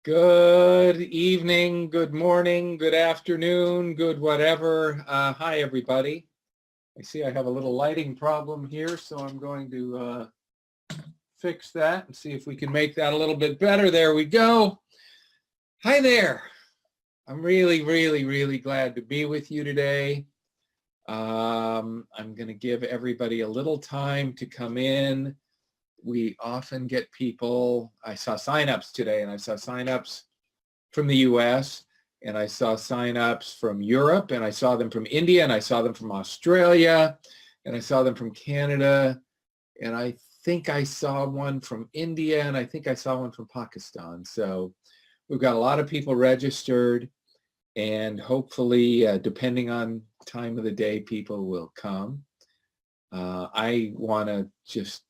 Good evening, good morning, good afternoon, good whatever. Hi, everybody. I see I have a little lighting problem here, so I'm going to fix that and see if we can make that a little bit better. There we go. Hi there. I'm really glad to be with you today. I'm going to give everybody a little time to come in. We often get people, I saw signups today, and I saw signups from the US, and I saw signups from Europe, and I saw them from India, and I saw them from Australia, and I saw them from Canada, and I think I saw one from India, and I think I saw one from Pakistan. So we've got a lot of people registered, and hopefully, depending on time of the day, people will come. I want to just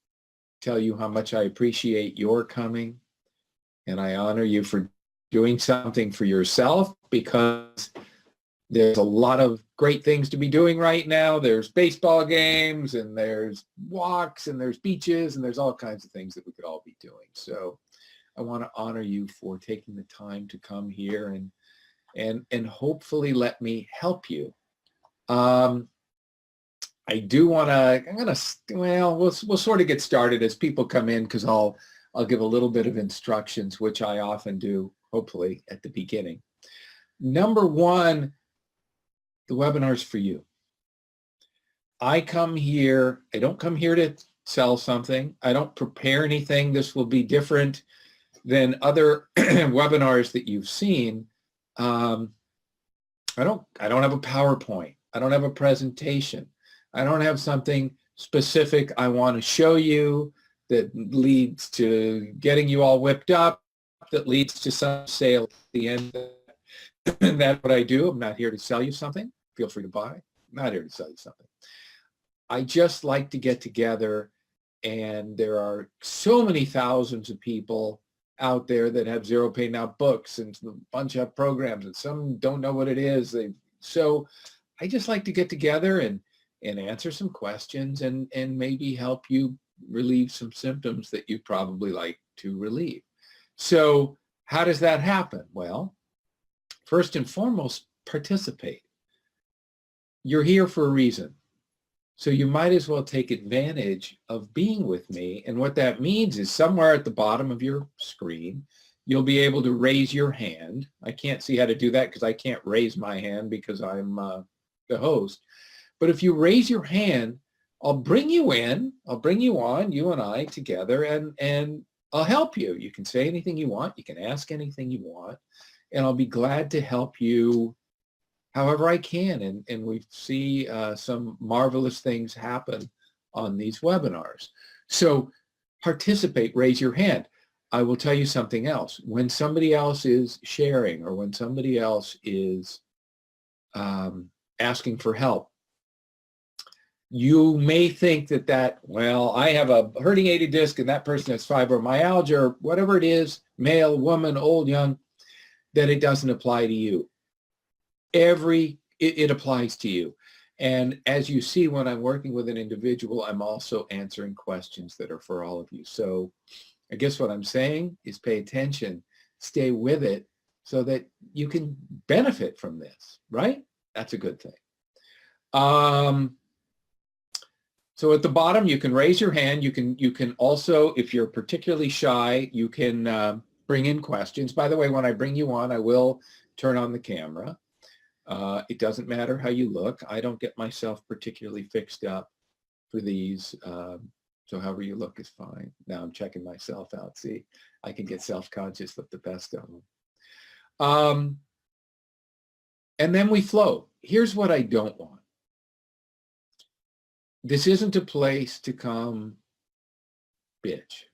tell you how much I appreciate your coming, and I honor you for doing something for yourself, because there's a lot of great things to be doing right now. There's baseball games, and there's walks, and there's beaches, and there's all kinds of things that we could all be doing. So I want to honor you for taking the time to come here and hopefully let me help you. I do want to, we'll sort of get started as people come in, because I'll give a little bit of instructions, which I often do, hopefully, at the beginning. Number one, the webinar's for you. I don't come here to sell something. I don't prepare anything. This will be different than other webinars that you've seen. I don't have a PowerPoint. I don't have a presentation. I don't have something specific I want to show you that leads to getting you all whipped up, that leads to some sale at the end. And that's what I do. I'm not here to sell you something. Feel free to buy. I'm not here to sell you something. I just like to get together, and there are so many thousands of people out there that have Zero Pay Now books, and a bunch of programs, and some don't know what it is. So I just like to get together and answer some questions and maybe help you relieve some symptoms that you'd probably like to relieve. So how does that happen? Well, first and foremost, participate. You're here for a reason. So you might as well take advantage of being with me. And what that means is somewhere at the bottom of your screen, you'll be able to raise your hand. I can't see how to do that because I can't raise my hand because I'm the host. But if you raise your hand, I'll bring you in, I'll bring you on, you and I together, and I'll help you. You can say anything you want, you can ask anything you want, and I'll be glad to help you however I can. And we see some marvelous things happen on these webinars. So participate, raise your hand. I will tell you something else. When somebody else is sharing, or when somebody else is asking for help, you may think that, well, I have a herniated disc and that person has fibromyalgia, or whatever it is, male, woman, old, young, that it doesn't apply to you. It applies to you. And as you see, when I'm working with an individual, I'm also answering questions that are for all of you. So I guess what I'm saying is pay attention, stay with it, so that you can benefit from this, right? That's a good thing. So at the bottom, you can raise your hand. You can also, if you're particularly shy, you can bring in questions. By the way, when I bring you on, I will turn on the camera. It doesn't matter how you look. I don't get myself particularly fixed up for these. So however you look is fine. Now I'm checking myself out. See, I can get self-conscious with the best of them. And then we flow. Here's what I don't want. This isn't a place to come bitch.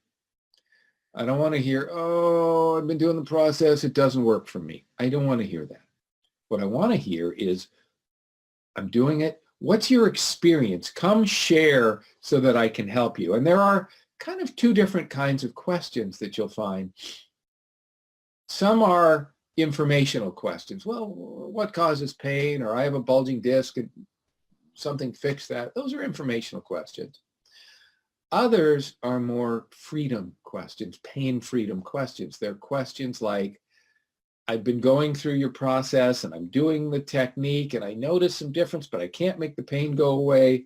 I don't want to hear, oh, I've been doing the process, it doesn't work for me. I don't want to hear that. What I want to hear is, I'm doing it. What's your experience? Come share so that I can help you. And there are kind of two different kinds of questions that you'll find. Some are informational questions. Well, what causes pain? Or I have a bulging disc and something fix that. Those are informational questions. Others are more freedom questions, pain freedom questions. They're questions like, I've been going through your process and I'm doing the technique and I notice some difference, but I can't make the pain go away.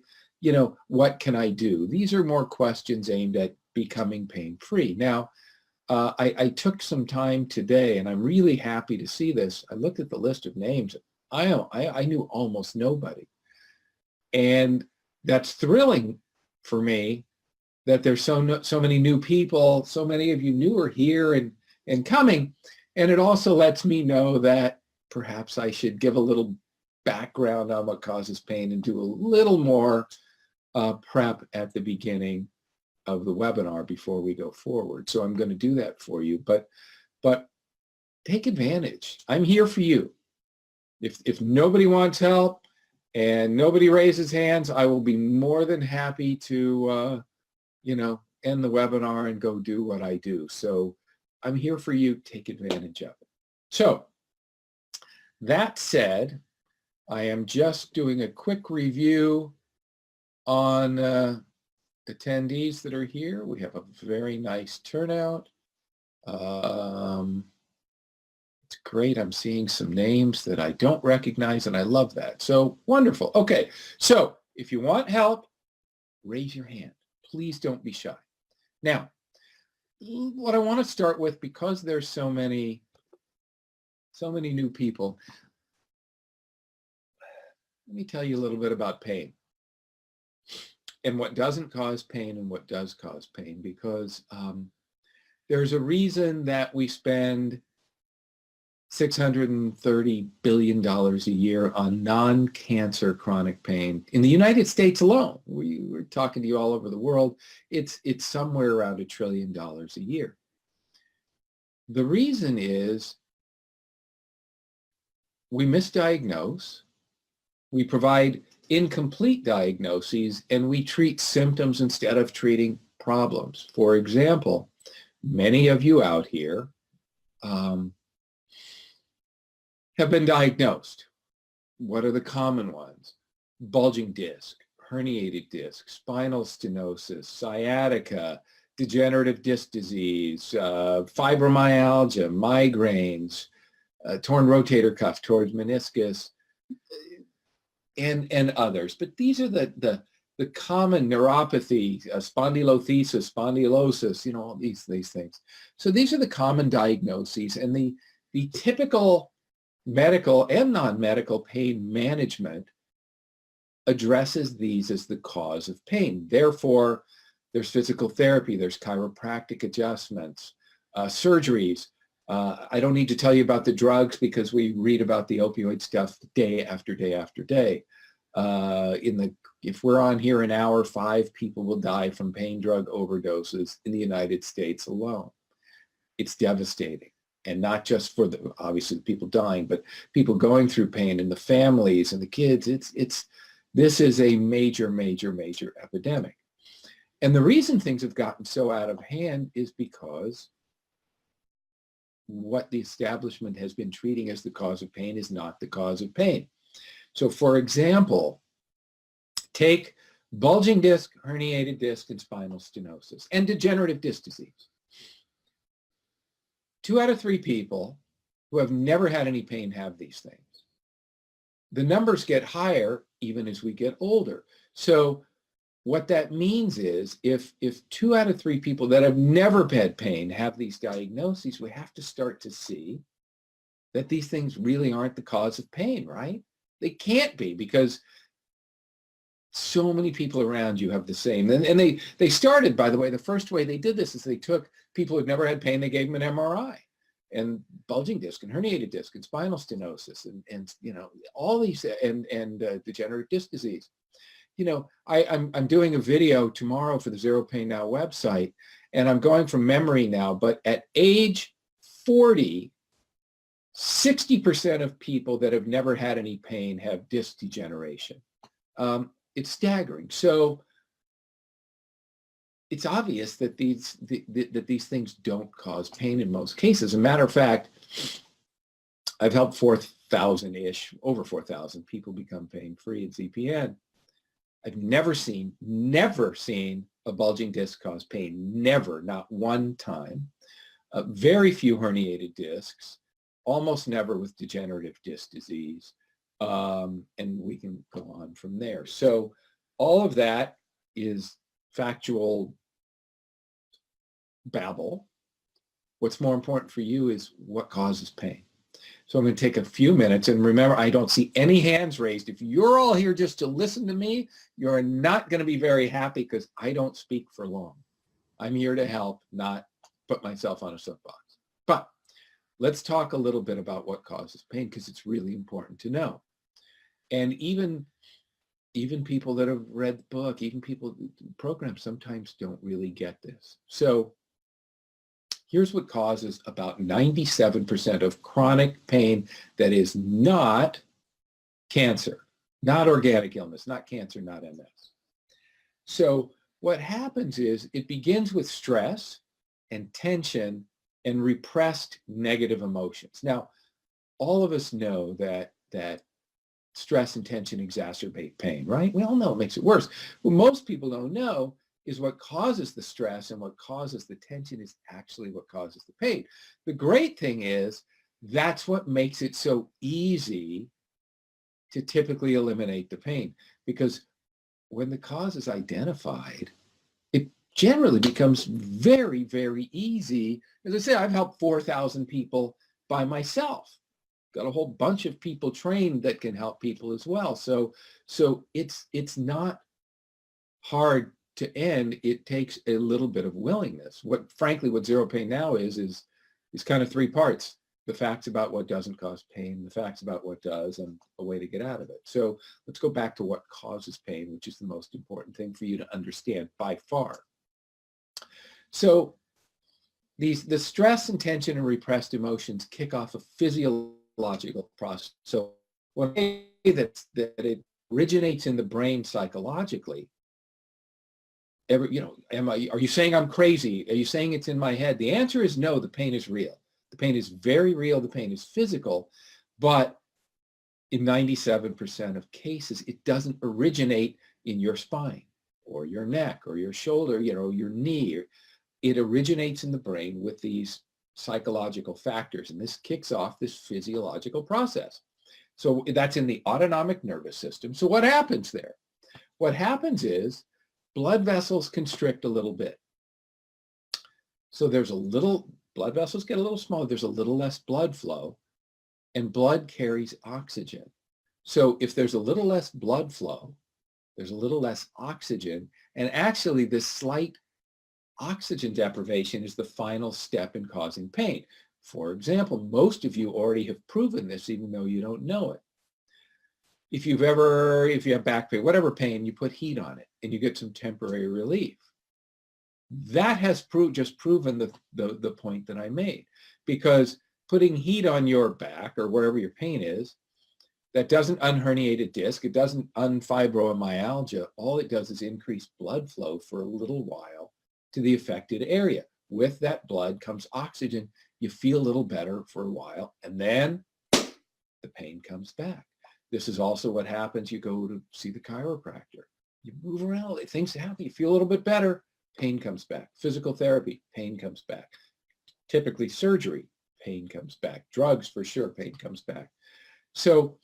What can I do? These are more questions aimed at becoming pain-free. Now, I took some time today, and I'm really happy to see this. I looked at the list of names. I knew almost nobody. And that's thrilling for me that there's so many new people, so many of you new are here and coming. And it also lets me know that perhaps I should give a little background on what causes pain and do a little more prep at the beginning of the webinar before we go forward. So I'm going to do that for you, but take advantage. I'm here for you. If nobody wants help and nobody raises hands, I will be more than happy to, end the webinar and go do what I do. So I'm here for you. Take advantage of it. So that said, I am just doing a quick review on attendees that are here. We have a very nice turnout. It's great. I'm seeing some names that I don't recognize, and I love that. So wonderful. Okay, so if you want help, raise your hand. Please don't be shy. Now, what I want to start with, because there's so many new people, let me tell you a little bit about pain and what doesn't cause pain and what does cause pain, because there's a reason that we spend $630 billion a year on non-cancer chronic pain. In the United States alone, we're talking to you all over the world, it's somewhere around $1 trillion a year. The reason is we misdiagnose, we provide incomplete diagnoses, and we treat symptoms instead of treating problems. For example, many of you out here have been diagnosed. What are the common ones? Bulging disc, herniated disc, spinal stenosis, sciatica, degenerative disc disease, fibromyalgia, migraines, torn rotator cuff towards meniscus, and others. But these are the common neuropathy, spondylolisthesis, spondylosis, all these things. So these are the common diagnoses, and the typical medical and non-medical pain management addresses these as the cause of pain. Therefore, there's physical therapy, there's chiropractic adjustments, surgeries. I don't need to tell you about the drugs because we read about the opioid stuff day after day after day. If we're on here an hour, 5 people will die from pain drug overdoses in the United States alone. It's devastating. And not just for obviously the people dying, but people going through pain and the families and the kids. This is a major, major, major epidemic. And the reason things have gotten so out of hand is because what the establishment has been treating as the cause of pain is not the cause of pain. So for example, take bulging disc, herniated disc, and spinal stenosis, and degenerative disc disease. 2 out of 3 people who have never had any pain have these things. The numbers get higher even as we get older. So what that means is if 2 out of 3 people that have never had pain have these diagnoses, we have to start to see that these things really aren't the cause of pain, right? They can't be, because so many people around you have the same. And they started, by the way, the first way they did this is they took people who'd never had pain, they gave them an MRI, and bulging disc and herniated disc and spinal stenosis and all these and degenerative disc disease. I'm doing a video tomorrow for the Zero Pain Now website, and I'm going from memory now, but at age 40, 60% of people that have never had any pain have disc degeneration. It's staggering. So it's obvious that these things don't cause pain in most cases. As a matter of fact, I've helped 4,000-ish, over 4,000 people become pain-free at ZPN. I've never seen a bulging disc cause pain. Never, not one time. Very few herniated discs. almost never with degenerative disc disease. And we can go on from there. So all of that is factual babble. What's more important for you is what causes pain. So I'm going to take a few minutes, and remember, I don't see any hands raised. If you're all here just to listen to me, you're not going to be very happy because I don't speak for long. I'm here to help, not put myself on a soapbox. But let's talk a little bit about what causes pain, because it's really important to know. And even people that have read the book, even people who do programs sometimes don't really get this. So here's what causes about 97% of chronic pain that is not cancer, not organic illness, not cancer, not MS. So what happens is it begins with stress and tension and repressed negative emotions. Now, all of us know that stress and tension exacerbate pain, right? We all know it makes it worse. What most people don't know is what causes the stress and what causes the tension is actually what causes the pain. The great thing is that's what makes it so easy to typically eliminate the pain, because when the cause is identified, it generally becomes very, very easy. As I say, I've helped 4,000 people by myself. Got a whole bunch of people trained that can help people as well. So it's not hard to end. It takes a little bit of willingness. Frankly, what Zero Pain Now is kind of three parts: the facts about what doesn't cause pain, the facts about what does, and a way to get out of it. So let's go back to what causes pain, which is the most important thing for you to understand by far. So the stress and tension and repressed emotions kick off a physiological process. So when I say that it originates in the brain psychologically, are you saying I'm crazy? Are you saying it's in my head? The answer is no, the pain is real. The pain is very real. The pain is physical, but in 97% of cases, it doesn't originate in your spine or your neck or your shoulder, your knee. It originates in the brain with these psychological factors, and this kicks off this physiological process. So that's in the autonomic nervous system. So what happens there? What happens is blood vessels constrict a little bit. So blood vessels get a little smaller, there's a little less blood flow, and blood carries oxygen. So if there's a little less blood flow, there's a little less oxygen, and actually this slight oxygen deprivation is the final step in causing pain. For example, most of you already have proven this even though you don't know it. If you have back pain, whatever pain, you put heat on it and you get some temporary relief. That has just proven the point that I made, because putting heat on your back or wherever your pain is, that doesn't unherniate a disc, it doesn't unfibromyalgia. All it does is increase blood flow for a little while to the affected area. With that blood comes oxygen. You feel a little better for a while, and then the pain comes back. This is also what happens. You go to see the chiropractor. You move around, things happen. You feel a little bit better. Pain comes back. Physical therapy, pain comes back. Typically surgery, pain comes back. Drugs, for sure, pain comes back. So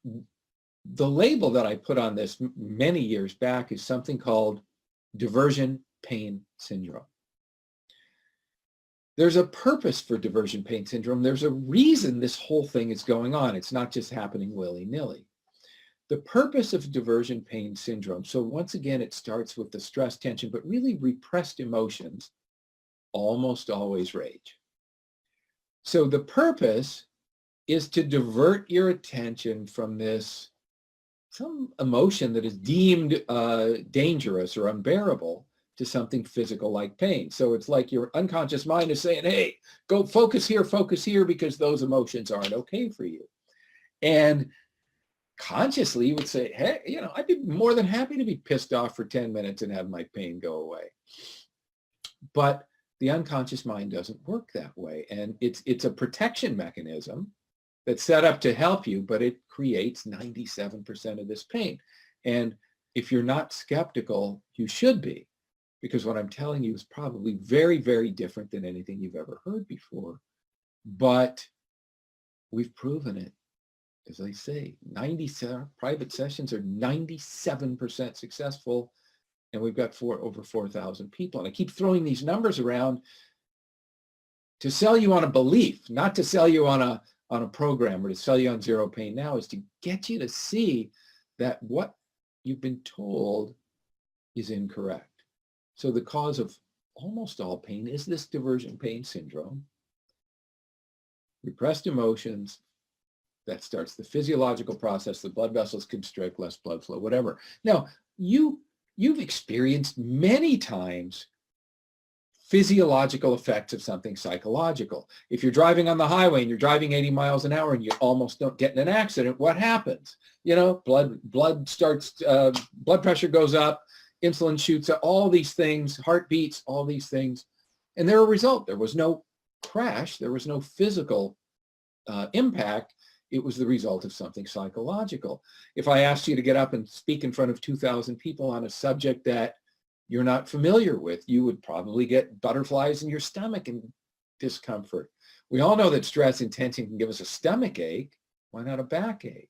the label that I put on this many years back is something called diversion pain syndrome. There's a purpose for diversion pain syndrome. There's a reason this whole thing is going on. It's not just happening willy-nilly. The purpose of diversion pain syndrome, so once again, it starts with the stress, tension, but really repressed emotions almost always rage. So the purpose is to divert your attention from some emotion that is deemed dangerous or unbearable to something physical like pain. So it's like your unconscious mind is saying, hey, go focus here, because those emotions aren't okay for you. And consciously you would say, hey, I'd be more than happy to be pissed off for 10 minutes and have my pain go away. But the unconscious mind doesn't work that way. And it's a protection mechanism that's set up to help you, but it creates 97% of this pain. And if you're not skeptical, you should be, because what I'm telling you is probably very, very different than anything you've ever heard before. But we've proven it. As I say, 97 private sessions are 97% successful, and we've got over 4,000 people. And I keep throwing these numbers around to sell you on a belief, not to sell you on a program or to sell you on Zero Pain Now, is to get you to see that what you've been told is incorrect. So the cause of almost all pain is this diversion pain syndrome. Repressed emotions, that starts the physiological process, the blood vessels constrict, less blood flow, whatever. Now, you've experienced many times physiological effects of something psychological. If you're driving on the highway and you're driving 80 miles an hour and you almost don't get in an accident, what happens? You know, blood starts, blood pressure goes up, insulin shoots up, all these things, heart beats, all these things. And they're a result. There was no crash. There was no physical impact. It was the result of something psychological. If I asked you to get up and speak in front of 2,000 people on a subject that you're not familiar with, you would probably get butterflies in your stomach and discomfort. We all know that stress and tension can give us a stomach ache. Why not a backache?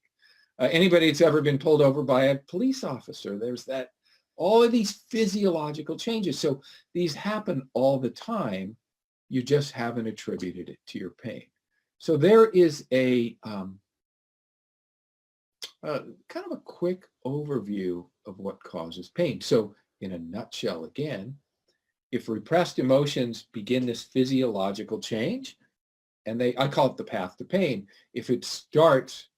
Anybody that's ever been pulled over by a police officer, there's that, all of these physiological changes. So these happen all the time. You just haven't attributed it to your pain. So there is a kind of a quick overview of what causes pain. So in a nutshell, again, if repressed emotions begin this physiological change, and I call it the path to pain, if it starts,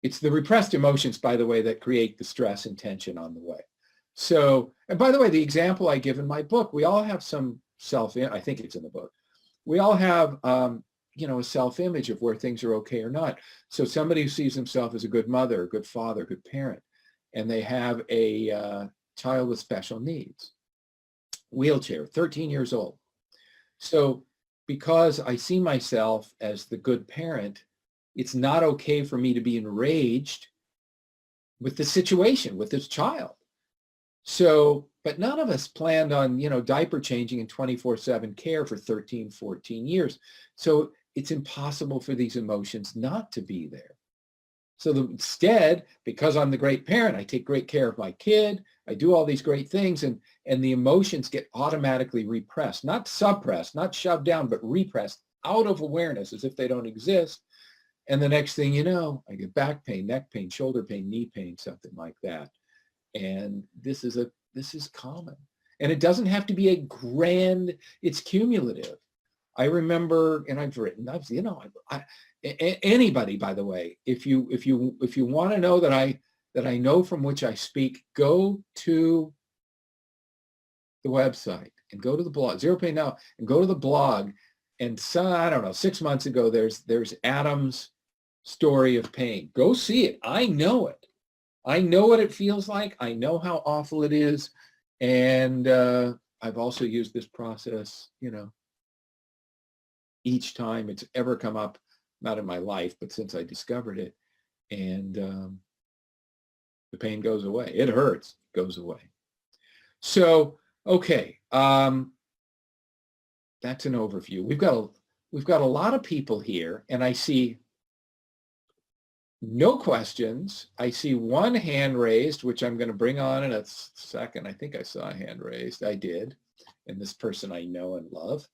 it's the repressed emotions, by the way, that create the stress and tension on the way. So, and by the way, the example I give in my book, we all have some I think it's in the book. We all have, a self-image of where things are okay or not. So somebody who sees himself as a good mother, a good father, a good parent, and they have a child with special needs, wheelchair, 13 years old. So because I see myself as the good parent, it's not okay for me to be enraged with the situation, with this child. So, but none of us planned on, diaper changing and 24/7 care for 13, 14 years. So it's impossible for these emotions not to be there. So instead, because I'm the great parent, I take great care of my kid, I do all these great things, and the emotions get automatically repressed, not suppressed, not shoved down, but repressed out of awareness as if they don't exist. And the next thing you know, I get back pain, neck pain, shoulder pain, knee pain, something like that. And this is common. And it doesn't have to be a grand, it's cumulative. I remember, and anybody, by the way, if you want to know that I know from which I speak, go to the website and go to the blog, Zero Pain Now, and go to the blog. And I don't know, 6 months ago, there's Adam's story of pain. Go see it. I know it. I know what it feels like. I know how awful it is. And I've also used this process, each time it's ever come up, not in my life, but since I discovered it. And the pain goes away. It hurts, goes away. So, okay, that's an overview. We've got a lot of people here, and I see no questions. I see one hand raised, which I'm going to bring on in a second. I think I saw a hand raised. I did. And this person I know and love.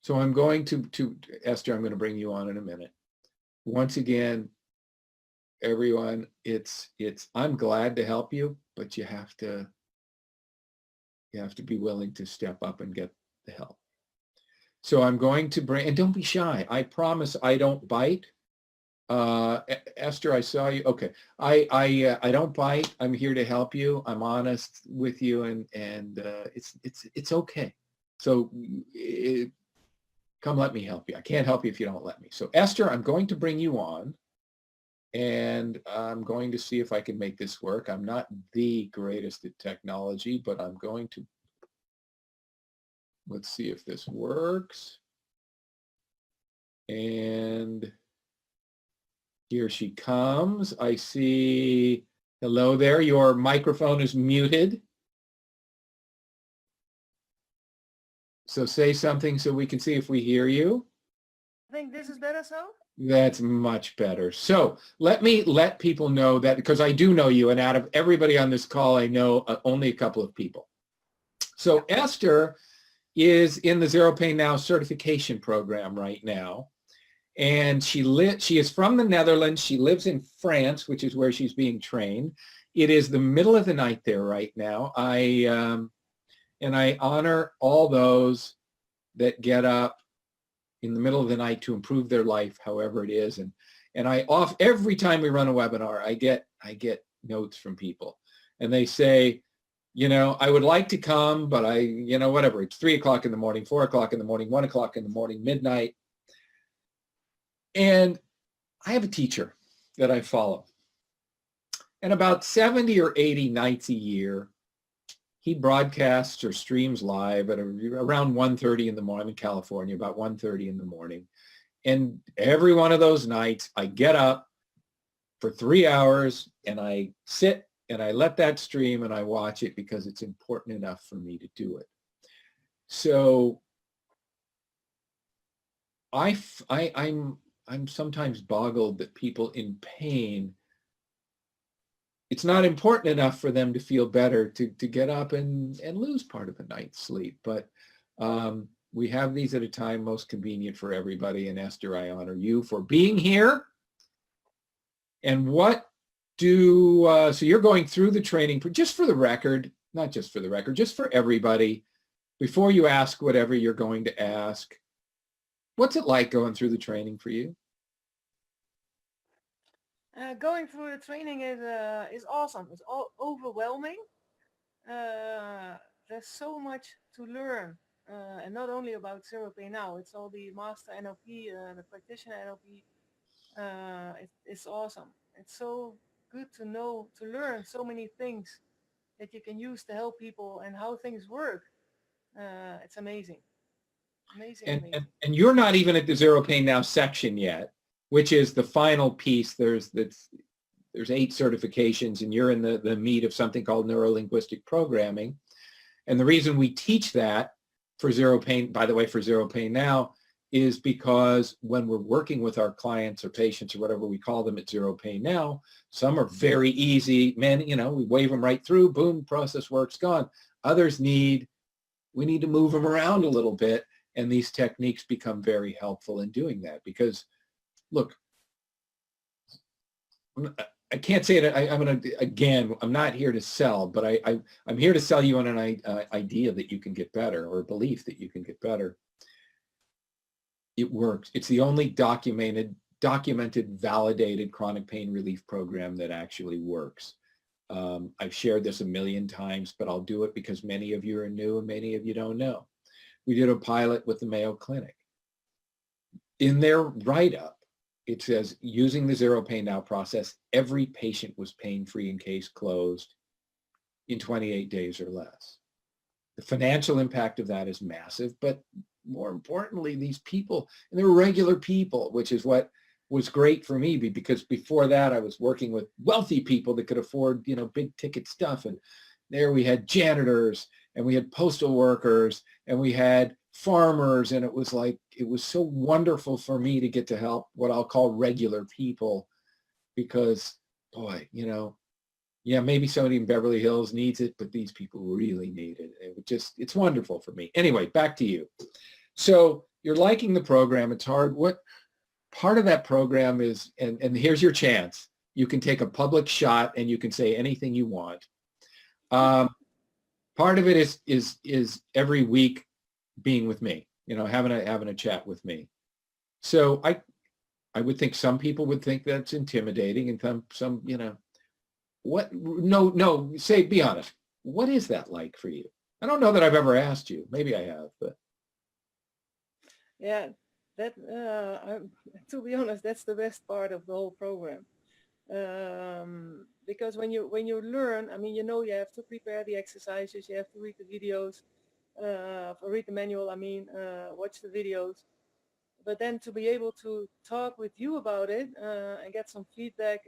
So I'm going to Esther, I'm going to bring you on in a minute. Once again, everyone, I'm glad to help you, but you have to be willing to step up and get the help. So I'm going to bring, and don't be shy. I promise I don't bite. Esther, I saw you. Okay. I don't bite. I'm here to help you. I'm honest with you, and it's okay. So come let me help you. I can't help you if you don't let me. So Esther, I'm going to bring you on, and I'm going to see if I can make this work. I'm not the greatest at technology, but I'm going to, let's see if this works. And here she comes. I see, hello there, your microphone is muted. So say something so we can see if we hear you. think this is better so? That's much better. So let me let people know that, because I do know you, and out of everybody on this call, I know only a couple of people. Yeah. So Esther is in the Zero Pain Now certification program right now. And she is from the Netherlands. She lives in France, which is where she's being trained. It is the middle of the night there right now. And I honor all those that get up in the middle of the night to improve their life, however it is. And every time we run a webinar, I get notes from people, and they say, I would like to come, but whatever, it's 3 o'clock in the morning, 4 o'clock in the morning, 1 o'clock in the morning, midnight. And I have a teacher that I follow. And about 70 or 80 nights a year, he broadcasts or streams live at around 1:30 in the morning in California, about 1:30 in the morning. And every one of those nights, I get up for 3 hours and I sit and I let that stream and I watch it because it's important enough for me to do it. So I'm sometimes boggled that people in pain, it's not important enough for them to feel better to get up and lose part of a night's sleep. But we have these at a time most convenient for everybody. And Esther, I honor you for being here. And so you're going through the training, just for the record, not just for the record, just for everybody, before you ask whatever you're going to ask, what's it like going through the training for you? Going through the training is awesome. It's all overwhelming. There's so much to learn, and not only about Zero Pain Now. It's all the Master NLP, the Practitioner NLP. It's awesome. It's so good to know, to learn so many things that you can use to help people and how things work. It's amazing, amazing, amazing. And you're not even at the Zero Pain Now section yet, which is the final piece. There's 8 certifications, and you're in the meat of something called neuro-linguistic programming. And the reason we teach that for Zero Pain, by the way, for Zero Pain Now, is because when we're working with our clients or patients or whatever we call them at Zero Pain Now, some are very easy. We wave them right through, boom, process works, gone. Others we need to move them around a little bit. And these techniques become very helpful in doing that because, look, I can't say it. I'm going to, again, I'm not here to sell, but I'm here to sell you on an idea that you can get better, or a belief that you can get better. It works. It's the only documented, validated chronic pain relief program that actually works. I've shared this a million times, but I'll do it because many of you are new and many of you don't know. We did a pilot with the Mayo Clinic. In their write-up, it says, using the Zero Pain Now process, every patient was pain-free and case closed in 28 days or less. The financial impact of that is massive, but more importantly, these people, and they're regular people, which is what was great for me, because before that I was working with wealthy people that could afford, big ticket stuff. And there we had janitors and we had postal workers and we had farmers, and it was so wonderful for me to get to help what I'll call regular people, because boy, maybe somebody in Beverly Hills needs it, but these people really need it. It's wonderful for me. Anyway, back to you. So you're liking the program. It's hard. What part of that program is, and here's your chance. You can take a public shot and you can say anything you want. Part of it is every week being with me, having a chat with me. So I would think some people would think that's intimidating, and some, what? No, be honest. What is that like for you? I don't know that I've ever asked you. Maybe I have, but. Yeah, that to be honest, that's the best part of the whole program. Because when you learn, you have to prepare the exercises, you have to read the videos, read the manual. Watch the videos, but then to be able to talk with you about it and get some feedback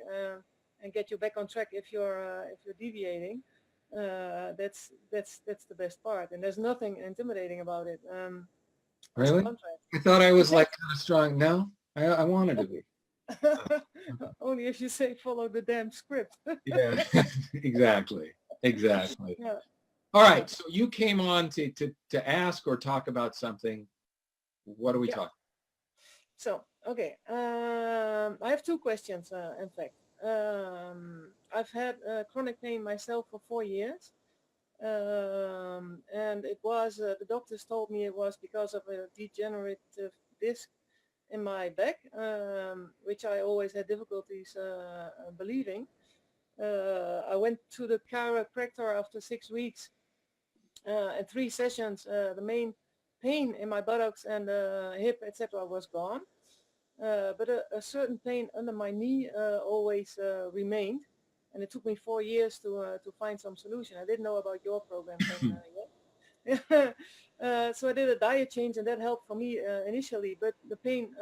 and get you back on track if you're deviating, that's the best part. And there's nothing intimidating about it. as a Really? contrast. I thought I You was say like kind of strong. No, I wanted to be. only if you say follow the damn script. Yeah, exactly. Exactly. Yeah, All yeah, right. So you came on to ask or talk about something. What are we yeah. talking? So, okay, I have two questions, in fact. I've had chronic pain myself for 4 years. And it was, the doctors told me it was because of a degenerative disc in my back, which I always had difficulties believing. I went to the chiropractor after 6 weeks and 3 sessions. The main pain in my buttocks and hip, etc., was gone. But a certain pain under my knee always remained, and it took me 4 years to find some solution. I didn't know about your program then yet. So I did a diet change, and that helped for me initially. But the pain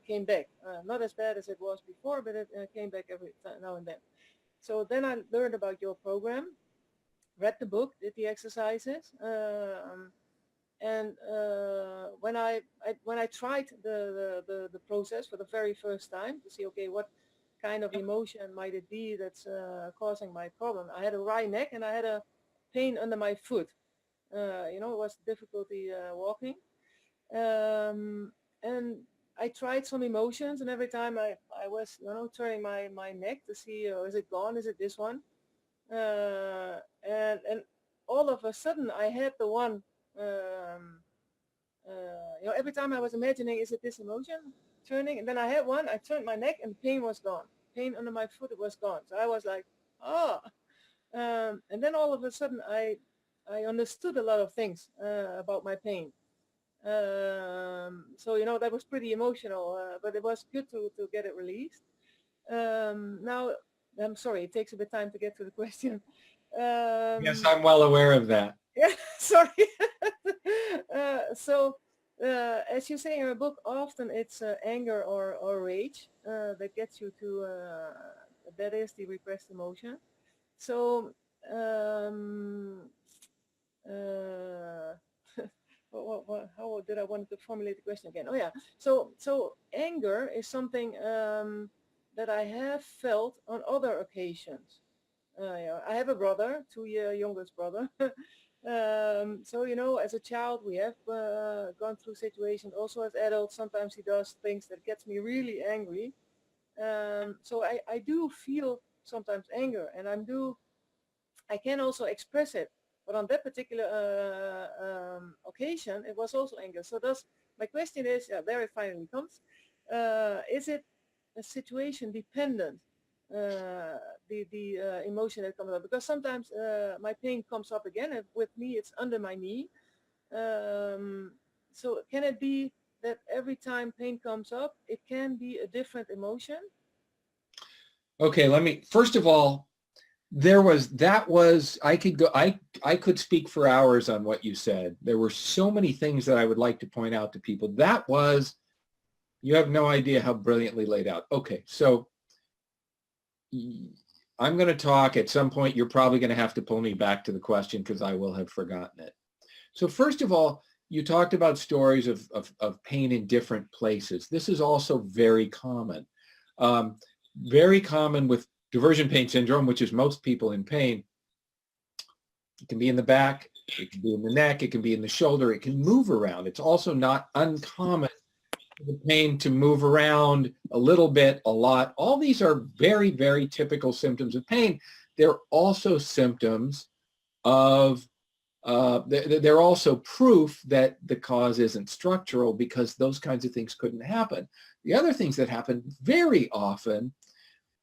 came back, not as bad as it was before, but it came back every now and then. So then I learned about your program, read the book, did the exercises. And when I tried the process for the very first time to see, okay, what kind of emotion might it be that's causing my problem? I had a wry neck and I had a pain under my foot. It was difficulty walking. And I tried some emotions, and every time I was, turning my neck to see, is it gone? Is it this one? And all of a sudden I had the one. Every time I was imagining, is it this emotion turning? And then I had one, I turned my neck and the pain was gone. Pain under my foot, it was gone. So I was like, oh. And then all of a sudden I understood a lot of things about my pain. So that was pretty emotional, but it was good to get it released. Now, I'm sorry, it takes a bit of time to get to the question. Yes, Um, I'm well aware of that. yeah, sorry. So, as you say in your book, often it's anger or rage that gets you to, that is the repressed emotion. So, uh, how did I want to formulate the question again? Oh yeah. So anger is something that I have felt on other occasions. I have a brother, 2 year youngest brother. So as a child, we have gone through situations. Also, as adults, sometimes he does things that gets me really angry. So I do feel sometimes anger, and I can also express it. But on that particular occasion, it was also anger. So my question is, there it finally comes. Is it a situation dependent, the emotion that comes up? Because sometimes my pain comes up again, and with me it's under my knee. So can it be that every time pain comes up, it can be a different emotion? Okay, first of all, I could speak for hours on what you said. There were so many things that I would like to point out to people. You have no idea how brilliantly laid out. Okay, so I'm going to talk at some point. You're probably going to have to pull me back to the question because I will have forgotten it. So first of all, you talked about stories of pain in different places. This is also very common. Very common with diversion pain syndrome, which is most people in pain. It can be in the back, it can be in the neck, it can be in the shoulder, it can move around. It's also not uncommon for the pain to move around a little bit, a lot. All these are very, very typical symptoms of pain. They're also symptoms of, they're also proof that the cause isn't structural because those kinds of things couldn't happen. The other things that happen very often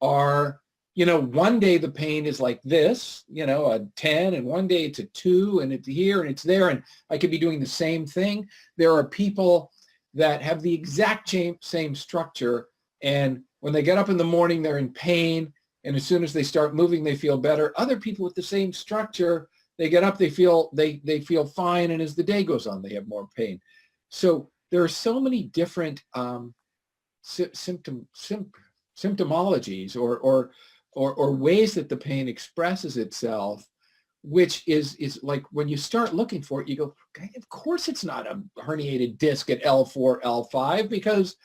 are, one day the pain is like this, a 10, and one day it's a 2, and it's here and it's there, and I could be doing the same thing. There are people that have the exact same structure, and when they get up in the morning, they're in pain, and as soon as they start moving, they feel better. Other people with the same structure, they get up, they feel fine, and as the day goes on, they have more pain. So there are so many different symptomologies or ways that the pain expresses itself, which is like when you start looking for it, you go, okay, of course it's not a herniated disc at L4, L5, because,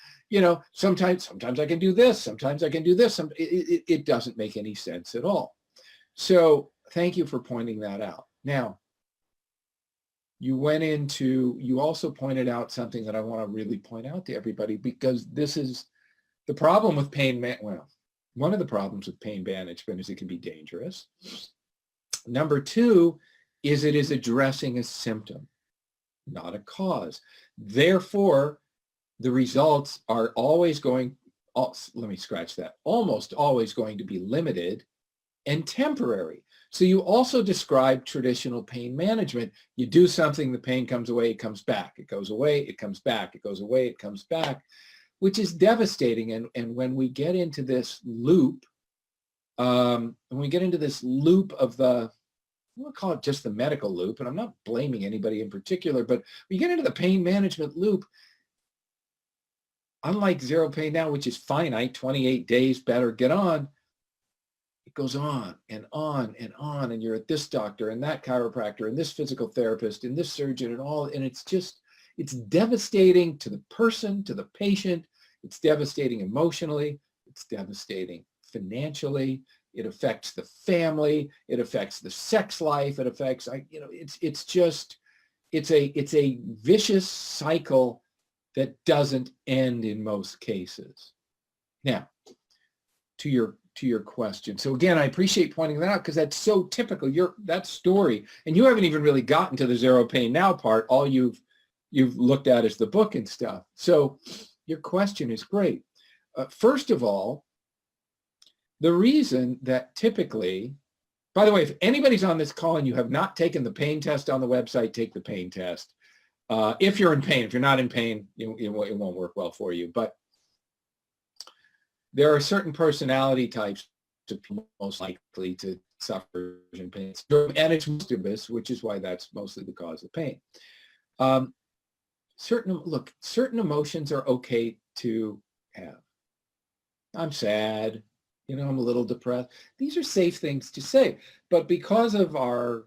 sometimes I can do this, sometimes I can do this. It doesn't make any sense at all. So thank you for pointing that out. Now, you also pointed out something that I want to really point out to everybody, because this is the problem with one of the problems with pain management is it can be dangerous. Number two is it is addressing a symptom, not a cause. Therefore, the results are almost always going to be limited and temporary. So you also describe traditional pain management. You do something, the pain comes away, it comes back. It goes away, it comes back. It goes away, it comes back, which is devastating. And when we get into this loop, of the, I want to call it just the medical loop, and I'm not blaming anybody in particular, but we get into the pain management loop, unlike Zero Pain Now, which is finite, 28 days, better, get on, it goes on and on and on, and you're at this doctor and that chiropractor and this physical therapist and this surgeon and it's devastating to the person, to the patient. It's devastating emotionally. It's devastating financially. It affects the family. It affects the sex life. It affects, it's a vicious cycle that doesn't end in most cases. Now, to your question. So again, I appreciate pointing that out because that's so typical. That story, and you haven't even really gotten to the Zero Pain Now part. All you've looked at is the book and stuff. So your question is great. First of all, the reason that typically, by the way, if anybody's on this call and you have not taken the pain test on the website, take the pain test. If you're in pain, if you're not in pain, it won't work well for you. But there are certain personality types of people most likely to suffer in pain. And it's most, which is why that's mostly the cause of pain. Certain emotions are okay to have. I'm sad. I'm a little depressed. These are safe things to say. But because of our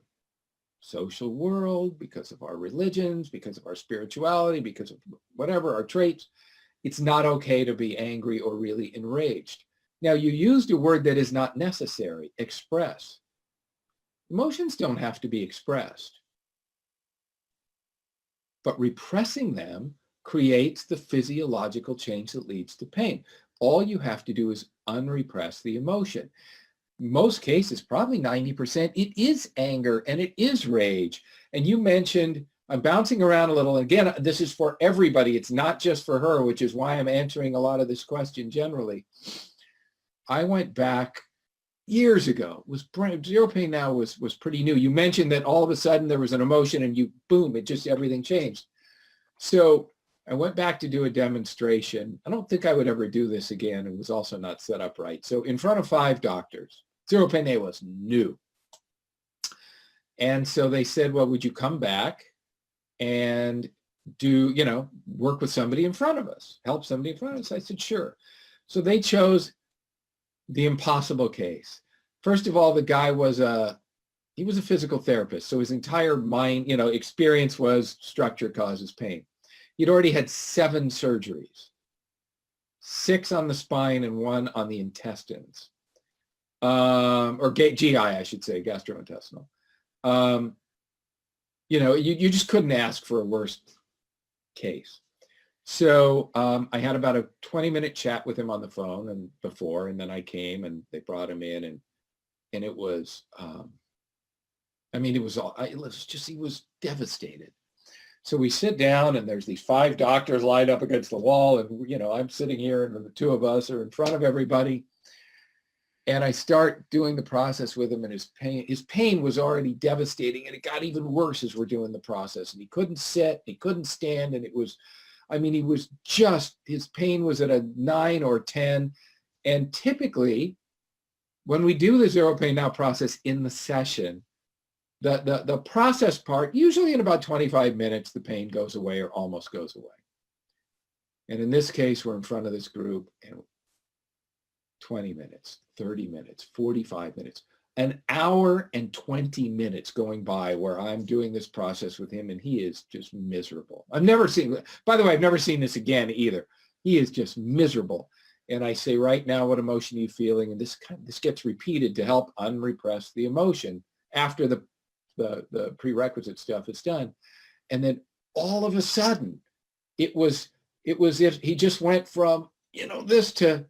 social world, because of our religions, because of our spirituality, because of whatever our traits, it's not okay to be angry or really enraged. Now, you used a word that is not necessary, express. Emotions don't have to be expressed. But repressing them creates the physiological change that leads to pain. All you have to do is unrepress the emotion. Most cases, probably 90%, it is anger and it is rage. And you mentioned, I'm bouncing around a little. Again, this is for everybody. It's not just for her, which is why I'm answering a lot of this question generally. I went back years ago. Zero Pain Now was pretty new. You mentioned that all of a sudden there was an emotion and boom, everything changed. So I went back to do a demonstration. I don't think I would ever do this again. It was also not set up right. So in front of 5 doctors, Zero Pain Now was new. And so they said, well, would you come back and work with somebody in front of us, help somebody in front of us? I said, sure. So they chose the impossible case. First of all, the guy was a physical therapist. So his entire mind, experience was structure causes pain. He'd already had 7 surgeries, 6 on the spine and 1 on the intestines, or GI, I should say, gastrointestinal. You just couldn't ask for a worse case. So I had about a 20-minute chat with him on the phone and then I came and they brought him in and it was, he was devastated. So we sit down and there's these 5 doctors lined up against the wall and, I'm sitting here and the 2 of us are in front of everybody. And I start doing the process with him and his pain was already devastating and it got even worse as we're doing the process. And he couldn't sit, he couldn't stand. And his pain was at a 9 or 10. And typically when we do the Zero Pain Now process in the session, the process part, usually in about 25 minutes, the pain goes away or almost goes away. And in this case, we're in front of this group and 20 minutes, 30 minutes, 45 minutes, an hour and 20 minutes going by where I'm doing this process with him, and he is just miserable. I've never seen, by the way, I've never seen this again either. He is just miserable. And I say, right now, what emotion are you feeling? And this gets repeated to help unrepress the emotion after the prerequisite stuff is done. And then all of a sudden, it was if he just went from, this to,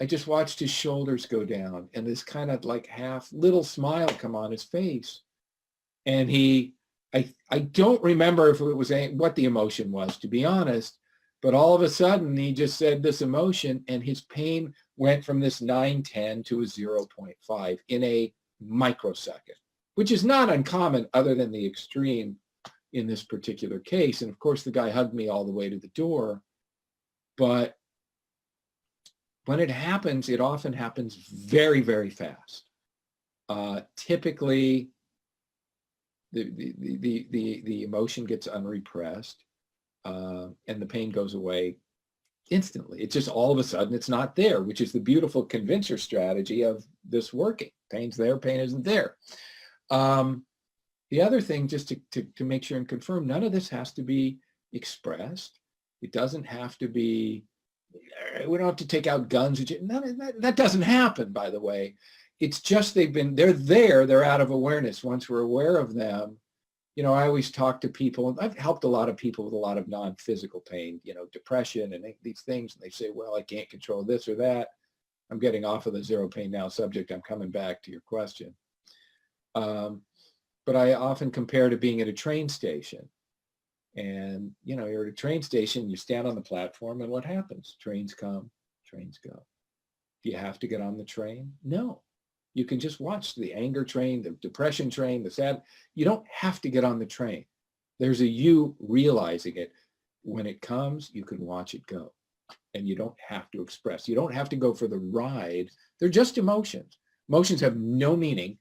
I just watched his shoulders go down and this kind of like half little smile come on his face. And I don't remember if it was what the emotion was, to be honest, but all of a sudden he just said this emotion and his pain went from this 910 to a 0.5 in a microsecond, which is not uncommon other than the extreme in this particular case. And of course, the guy hugged me all the way to the door, but when it happens, it often happens very, very fast. Typically, the emotion gets unrepressed, and the pain goes away instantly. It's just all of a sudden it's not there, which is the beautiful convincer strategy of this working. Pain's there, pain isn't there. The other thing, just to make sure and confirm, none of this has to be expressed. It doesn't have to be. We don't have to take out guns. That doesn't happen, by the way. It's just they're there, they're out of awareness. Once we're aware of them, I always talk to people, and I've helped a lot of people with a lot of non-physical pain, depression and these things, and they say, well, I can't control this or that. I'm getting off of the zero pain now subject. I'm coming back to your question. But I often compare to being at a train station. And, you're at a train station, you stand on the platform, and what happens? Trains come, trains go. Do you have to get on the train? No. You can just watch the anger train, the depression train, the sad. You don't have to get on the train. There's a you realizing it. When it comes, you can watch it go. And you don't have to express. You don't have to go for the ride. They're just emotions. Emotions have no meaning.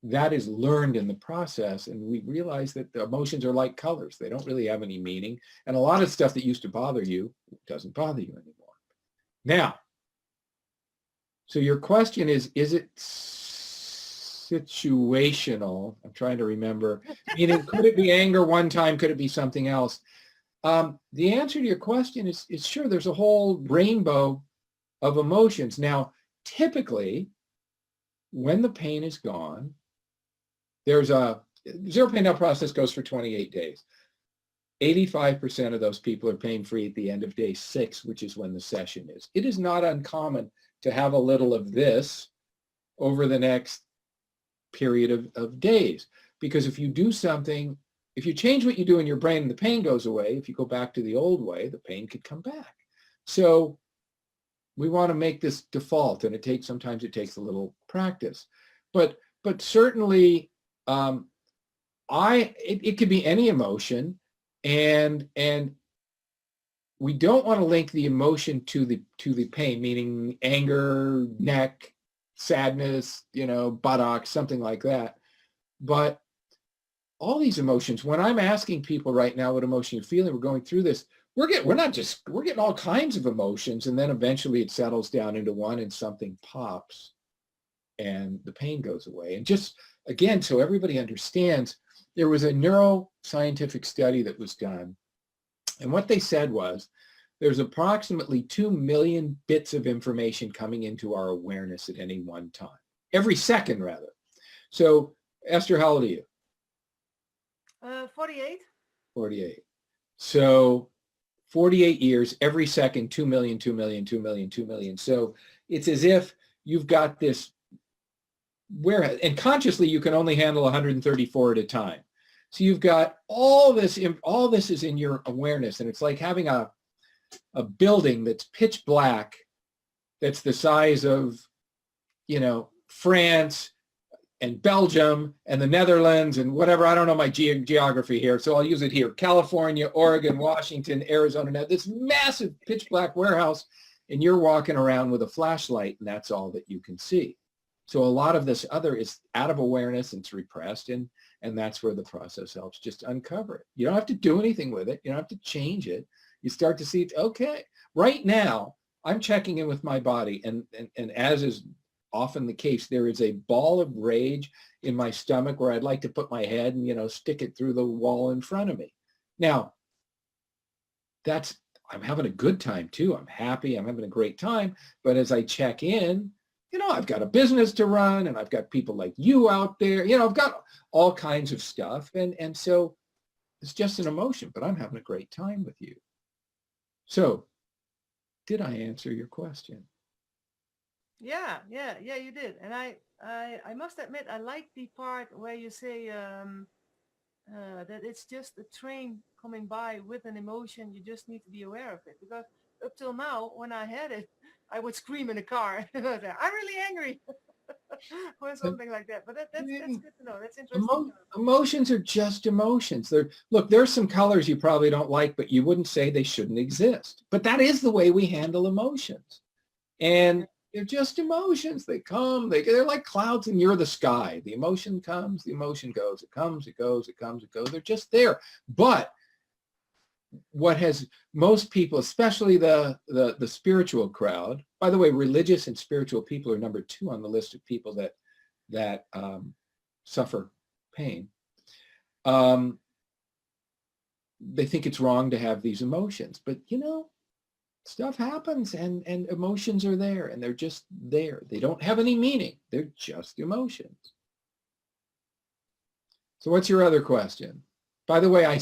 That is learned in the process, and we realize that the emotions are like colors. They don't really have any meaning, and a lot of stuff that used to bother you doesn't bother you anymore. Now, so your question is it situational? I'm trying to remember. Meaning, could it be anger one time? Could it be something else? The answer to your question is sure. There's a whole rainbow of emotions. Now, typically, when the pain is gone, there's a zero pain now process goes for 28 days. 85% of those people are pain-free at the end of day 6, which is when the session is. It is not uncommon to have a little of this over the next period of days. Because if you do something, if you change what you do in your brain and the pain goes away, if you go back to the old way, the pain could come back. So we want to make this default, and sometimes it takes a little practice. But certainly, it could be any emotion, and we don't want to link the emotion to the pain, meaning anger, neck, sadness, buttocks, something like that. But all these emotions, when I'm asking people right now what emotion you're feeling, we're going through this, we're getting all kinds of emotions, and then eventually it settles down into one and something pops and the pain goes away. And just again, so everybody understands, there was a neuroscientific study that was done. And what they said was there's approximately 2 million bits of information coming into our awareness at any one time, every second rather. So Esther, how old are you? 48. 48. So 48 years, every second, 2 million, 2 million, 2 million, 2 million. So it's as if you've got this warehouse, and consciously you can only handle 134 at a time. So you've got all this is in your awareness, and it's like having a building that's pitch black, that's the size of, France and Belgium and the Netherlands and whatever. I don't know my geography here, so I'll use it here. California, Oregon, Washington, Arizona. Now, this massive pitch black warehouse, and you're walking around with a flashlight, and that's all that you can see. So a lot of this other is out of awareness, and it's repressed, and that's where the process helps just uncover it. You don't have to do anything with it. You don't have to change it. You start to see, okay, right now, I'm checking in with my body, and as is often the case. There is a ball of rage in my stomach where I'd like to put my head and, stick it through the wall in front of me. Now, I'm having a good time too. I'm happy. I'm having a great time. But as I check in, I've got a business to run and I've got people like you out there. I've got all kinds of stuff. And so it's just an emotion, but I'm having a great time with you. So did I answer your question? Yeah, you did. And I must admit, I like the part where you say that it's just a train coming by with an emotion. You just need to be aware of it. Because up till now, when I had it, I would scream in the car. I'm really angry, or something like that. But that's good to know. That's interesting. Emotions are just emotions. Look, there's some colors you probably don't like, but you wouldn't say they shouldn't exist. But that is the way we handle emotions. And they're just emotions. They come, they're like clouds and you're the sky. The emotion comes, the emotion goes. It comes, it goes, it comes, it goes. They're just there. But what has most people, especially the spiritual crowd, by the way, religious and spiritual people are number 2 on the list of people that suffer pain. They think it's wrong to have these emotions, but stuff happens and emotions are there and they're just there. They don't have any meaning. They're just emotions. So what's your other question? By the way, I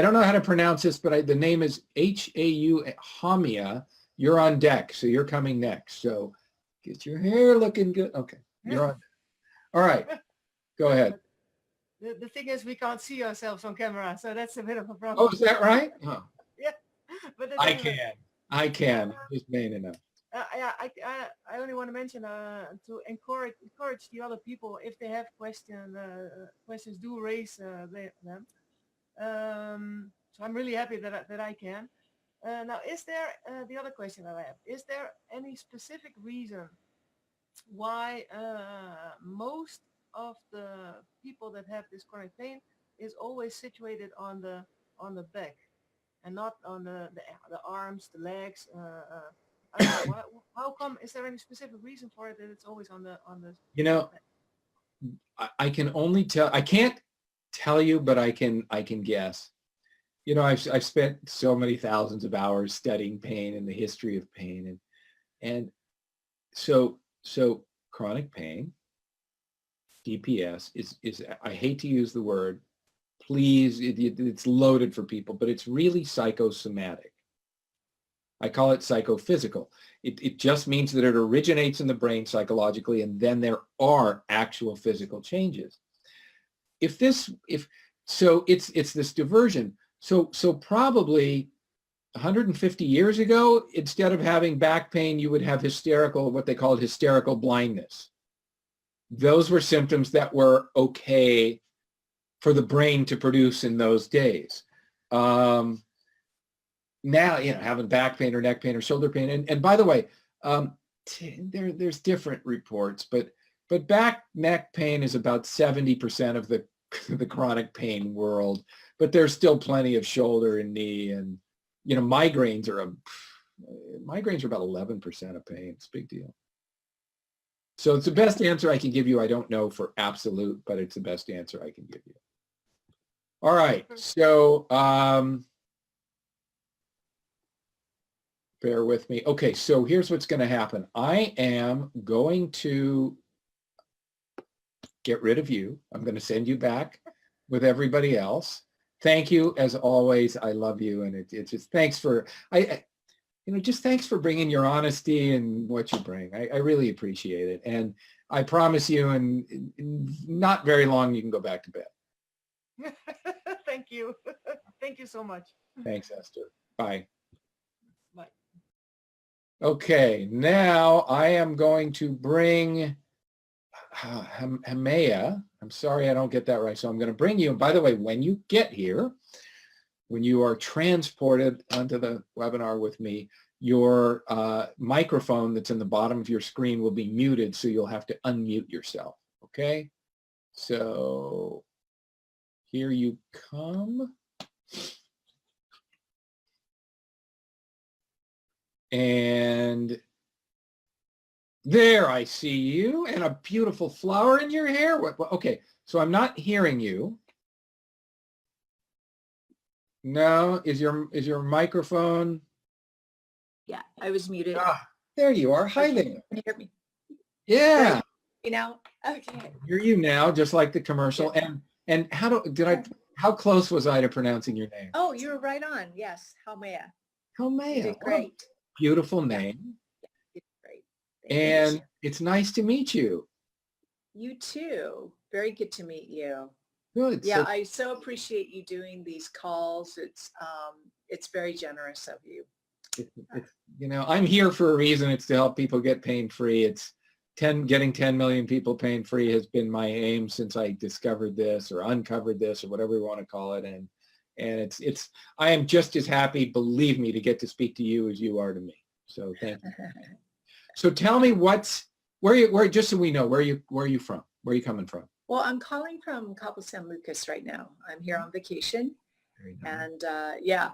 don't know how to pronounce this, but the name is H-A-U, Hamia. You're on deck, so you're coming next. So get your hair looking good. Okay, you're on. All right, go ahead. The thing is, we can't see ourselves on camera, so that's a bit of a problem. Oh, is that right? Oh. Yeah, but I can. Just main enough. I only want to mention to encourage the other people, if they have questions, do raise them. So I'm really happy that I can. Now, is there the other question that I have? Is there any specific reason why most of the people that have this chronic pain is always situated on the back and not on the arms, the legs? I don't know. How come? Is there any specific reason for it that it's always on the back? I can only tell. I can't tell you, but I can guess. I've spent so many thousands of hours studying pain and the history of pain, and so chronic pain, DPS, is I hate to use the word, please, it's loaded for people, but it's really psychosomatic. I call it psychophysical. It just means that it originates in the brain psychologically, and then there are actual physical changes. It's this diversion. So probably 150 years ago, instead of having back pain, you would have what they called hysterical blindness. Those were symptoms that were okay for the brain to produce in those days. Now, having back pain or neck pain or shoulder pain, and by the way, there's different reports, but back neck pain is about 70% of the chronic pain world, but there's still plenty of shoulder and knee, and migraines are about 11% of pain. It's a big deal. So it's the best answer I can give you. I don't know for absolute, but it's the best answer I can give you. All right, so bear with me. Okay, so here's what's going to happen. I am going to get rid of you. I'm going to send you back with everybody else. Thank you, as always. I love you, and it's just thanks for just thanks for bringing your honesty and what you bring. I really appreciate it, and I promise you, in not very long, you can go back to bed. Thank you. Thank you so much. Thanks, Esther. Bye. Bye. Okay, now I am going to bring Hamea. I'm sorry I don't get that right. So I'm going to bring you. And by the way, when you get here, when you are transported onto the webinar with me, your microphone that's in the bottom of your screen will be muted, so you'll have to unmute yourself. Okay? So here you come. And There, I see you, and a beautiful flower in your hair. Okay, so I'm not hearing you. No, is your microphone? Yeah, I was muted. Ah, there you are. Hi there. Can you hear me? Yeah, You know? Okay. hear you now, just like the commercial. And how close was I to pronouncing your name? Oh, you were right on. Yes. How may I? You Helmea. did great. Beautiful name. You did great. And it's nice to meet you. You too. Very good to meet you. Good. Yeah, So, I so appreciate you doing these calls. It's very generous of you. I'm here for a reason. It's to help people get pain-free. Getting 10 million people pain-free has been my aim since I discovered this or uncovered this or whatever you want to call it. And I am just as happy, believe me, to get to speak to you as you are to me. So thank you. So tell me just so we know, where are you from? Where are you coming from? Well, I'm calling from Cabo San Lucas right now. I'm here on vacation. Very nice. And yeah,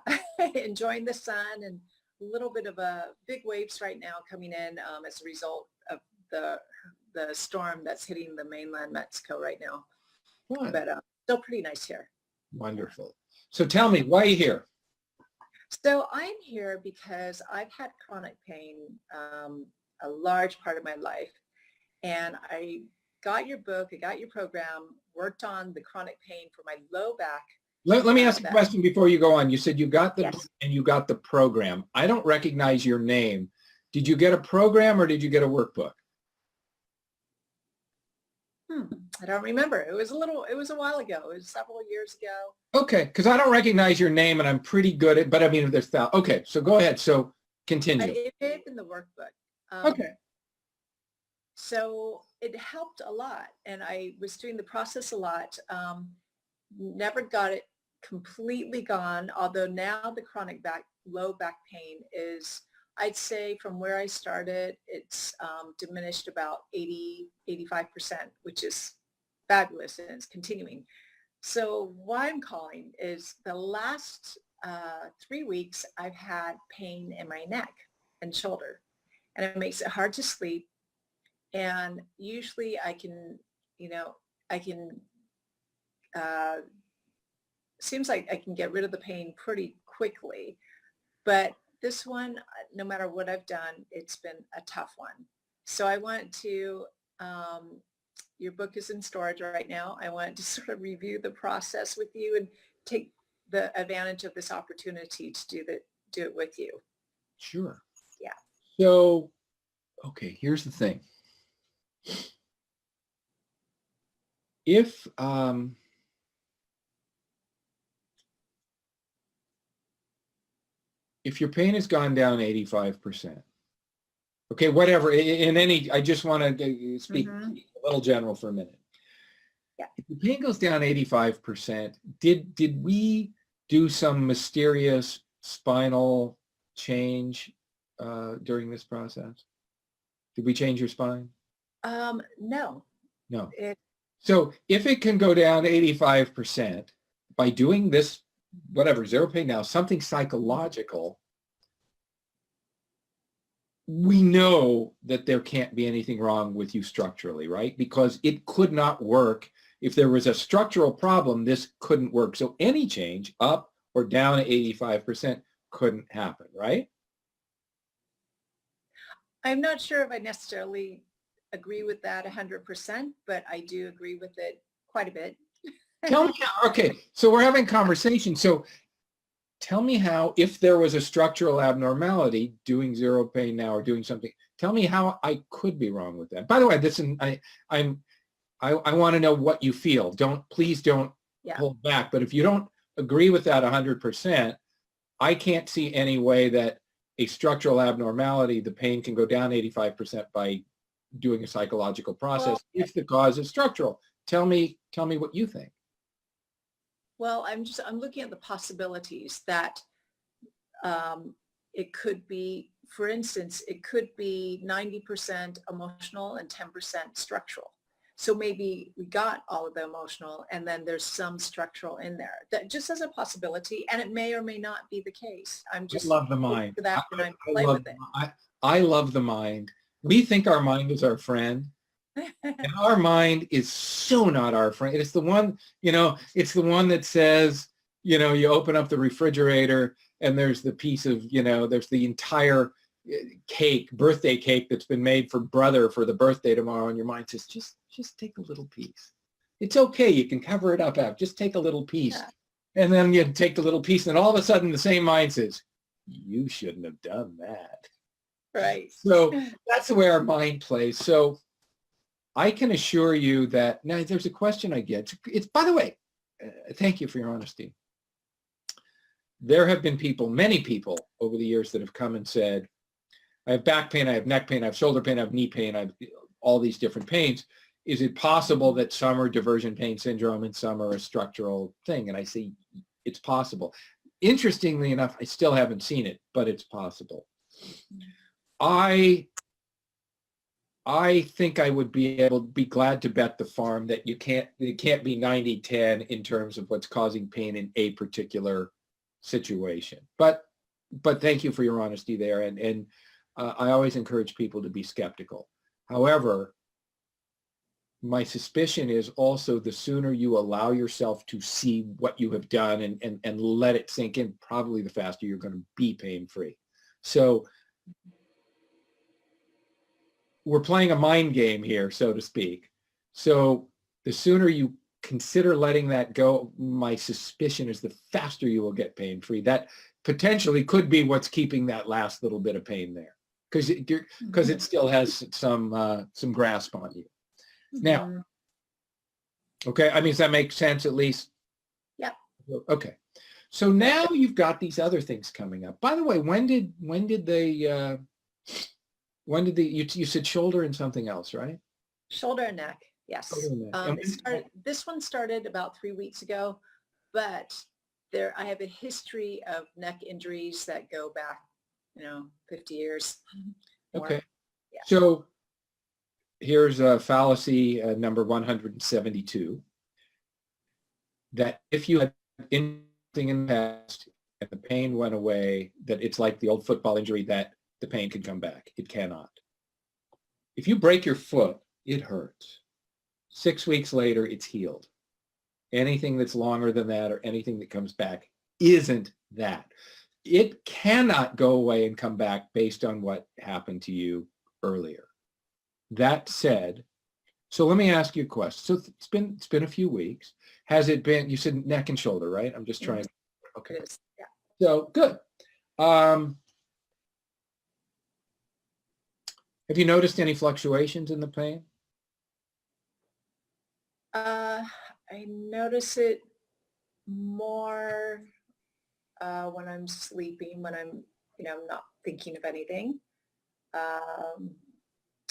enjoying the sun and a little bit of big waves right now coming in as a result of the storm that's hitting the mainland Mexico right now. Fun. But still pretty nice here. Wonderful. So tell me, why are you here? So I'm here because I've had chronic pain a large part of my life, and I got your book, I got your program, worked on the chronic pain for my low back. Let me ask a question before you go on. You said you got the book Yes. and you got the program. I don't recognize your name. Did you get a program or did you get a workbook? I don't remember. It was a while ago. It was several years ago. Okay, because I don't recognize your name and I'm pretty good at, but I mean, if there's okay, so go ahead. So continue. It may have been the workbook. Okay. So it helped a lot, and I was doing the process a lot. Never got it completely gone, although now the chronic low back pain is, I'd say from where I started, it's diminished about 85%, which is fabulous, and it's continuing. So why I'm calling is the last 3 weeks I've had pain in my neck and shoulder, and it makes it hard to sleep. And usually I can seems like I can get rid of the pain pretty quickly. But this one, no matter what I've done, it's been a tough one. So I want to, your book is in storage right now. I want to sort of review the process with you and take the advantage of this opportunity to do it with you. Sure. Yeah. So, okay, here's the thing. If your pain has gone down 85%, okay, whatever, I just want to speak a little general for a minute. Yeah. If the pain goes down 85%, did we do some mysterious spinal change during this process? Did we change your spine? No. No. So if it can go down 85% by doing this, whatever, zero pain now, something psychological, we know that there can't be anything wrong with you structurally, right? Because it could not work. If there was a structural problem, this couldn't work. So any change up or down 85% couldn't happen, right? I'm not sure if I necessarily agree with that 100%, but I do agree with it quite a bit. Tell me how, okay, so we're having a conversation. So tell me how, if there was a structural abnormality doing zero pain now or doing something, tell me how I could be wrong with that. By the way, I want to know what you feel. Please don't hold back. But if you don't agree with that 100%, I can't see any way that a structural abnormality, the pain can go down 85% by doing a psychological process if the cause is structural. Tell me what you think. Well, I'm looking at the possibilities that it could be, for instance, it could be 90% emotional and 10% structural. So maybe we got all of the emotional and then there's some structural in there. That just as a possibility, and it may or may not be the case. I'm just I love the mind. for that, and I play with it. I love the mind. We think our mind is our friend. And our mind is so not our friend. It's the one, it's the one that says, you open up the refrigerator and there's the piece of, there's the entire birthday cake that's been made for brother for the birthday tomorrow. And your mind says, just take a little piece. It's okay. You can cover it up. Just take a little piece. Yeah. And then you take the little piece and all of a sudden the same mind says, you shouldn't have done that. Right. So that's the way our mind plays. So I can assure you that now there's a question I get. It's by the way, thank you for your honesty. There have been many people over the years that have come and said, I have back pain, I have neck pain, I have shoulder pain, I have knee pain, I have all these different pains. Is it possible that some are diversion pain syndrome and some are a structural thing? And I say, it's possible. Interestingly enough, I still haven't seen it, but it's possible. I think I would be glad to bet the farm that it can't be 90-10 in terms of what's causing pain in a particular situation. But thank you for your honesty there. And I always encourage people to be skeptical. However, my suspicion is also the sooner you allow yourself to see what you have done and let it sink in, probably the faster you're going to be pain-free. So we're playing a mind game here, so to speak. So the sooner you consider letting that go, my suspicion is the faster you will get pain-free. That potentially could be what's keeping that last little bit of pain there, because it still has some grasp on you. Now, okay, I mean, does that make sense at least? Yeah. Okay. So now you've got these other things coming up. By the way, when did you said shoulder and something else, right? Shoulder and neck, yes. This one started about 3 weeks ago, but I have a history of neck injuries that go back, 50 years. Okay. Yeah. So here's a fallacy number 172, that if you had anything in the past and the pain went away, that it's like the old football injury that the pain can come back. It cannot. If you break your foot, it hurts. 6 weeks later, it's healed. Anything that's longer than that or anything that comes back isn't that. It cannot go away and come back based on what happened to you earlier. That said, so let me ask you a question. So it's been a few weeks. Has it been, you said neck and shoulder, right? I'm just trying. Okay. It is, yeah. So good. Have you noticed any fluctuations in the pain? I notice it more when I'm sleeping, when I'm not thinking of anything,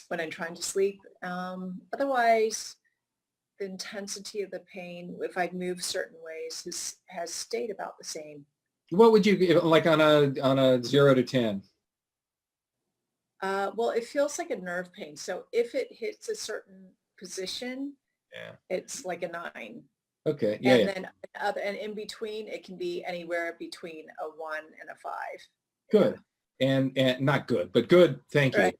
when I'm trying to sleep. Otherwise, the intensity of the pain, if I move certain ways, has stayed about the same. What would you give, like on a 0 to 10? Well, it feels like a nerve pain. So if it hits a certain position, it's like a 9. Okay. Yeah. And in between, it can be anywhere between a 1 and a 5. Good. And not good, but good. Thank you.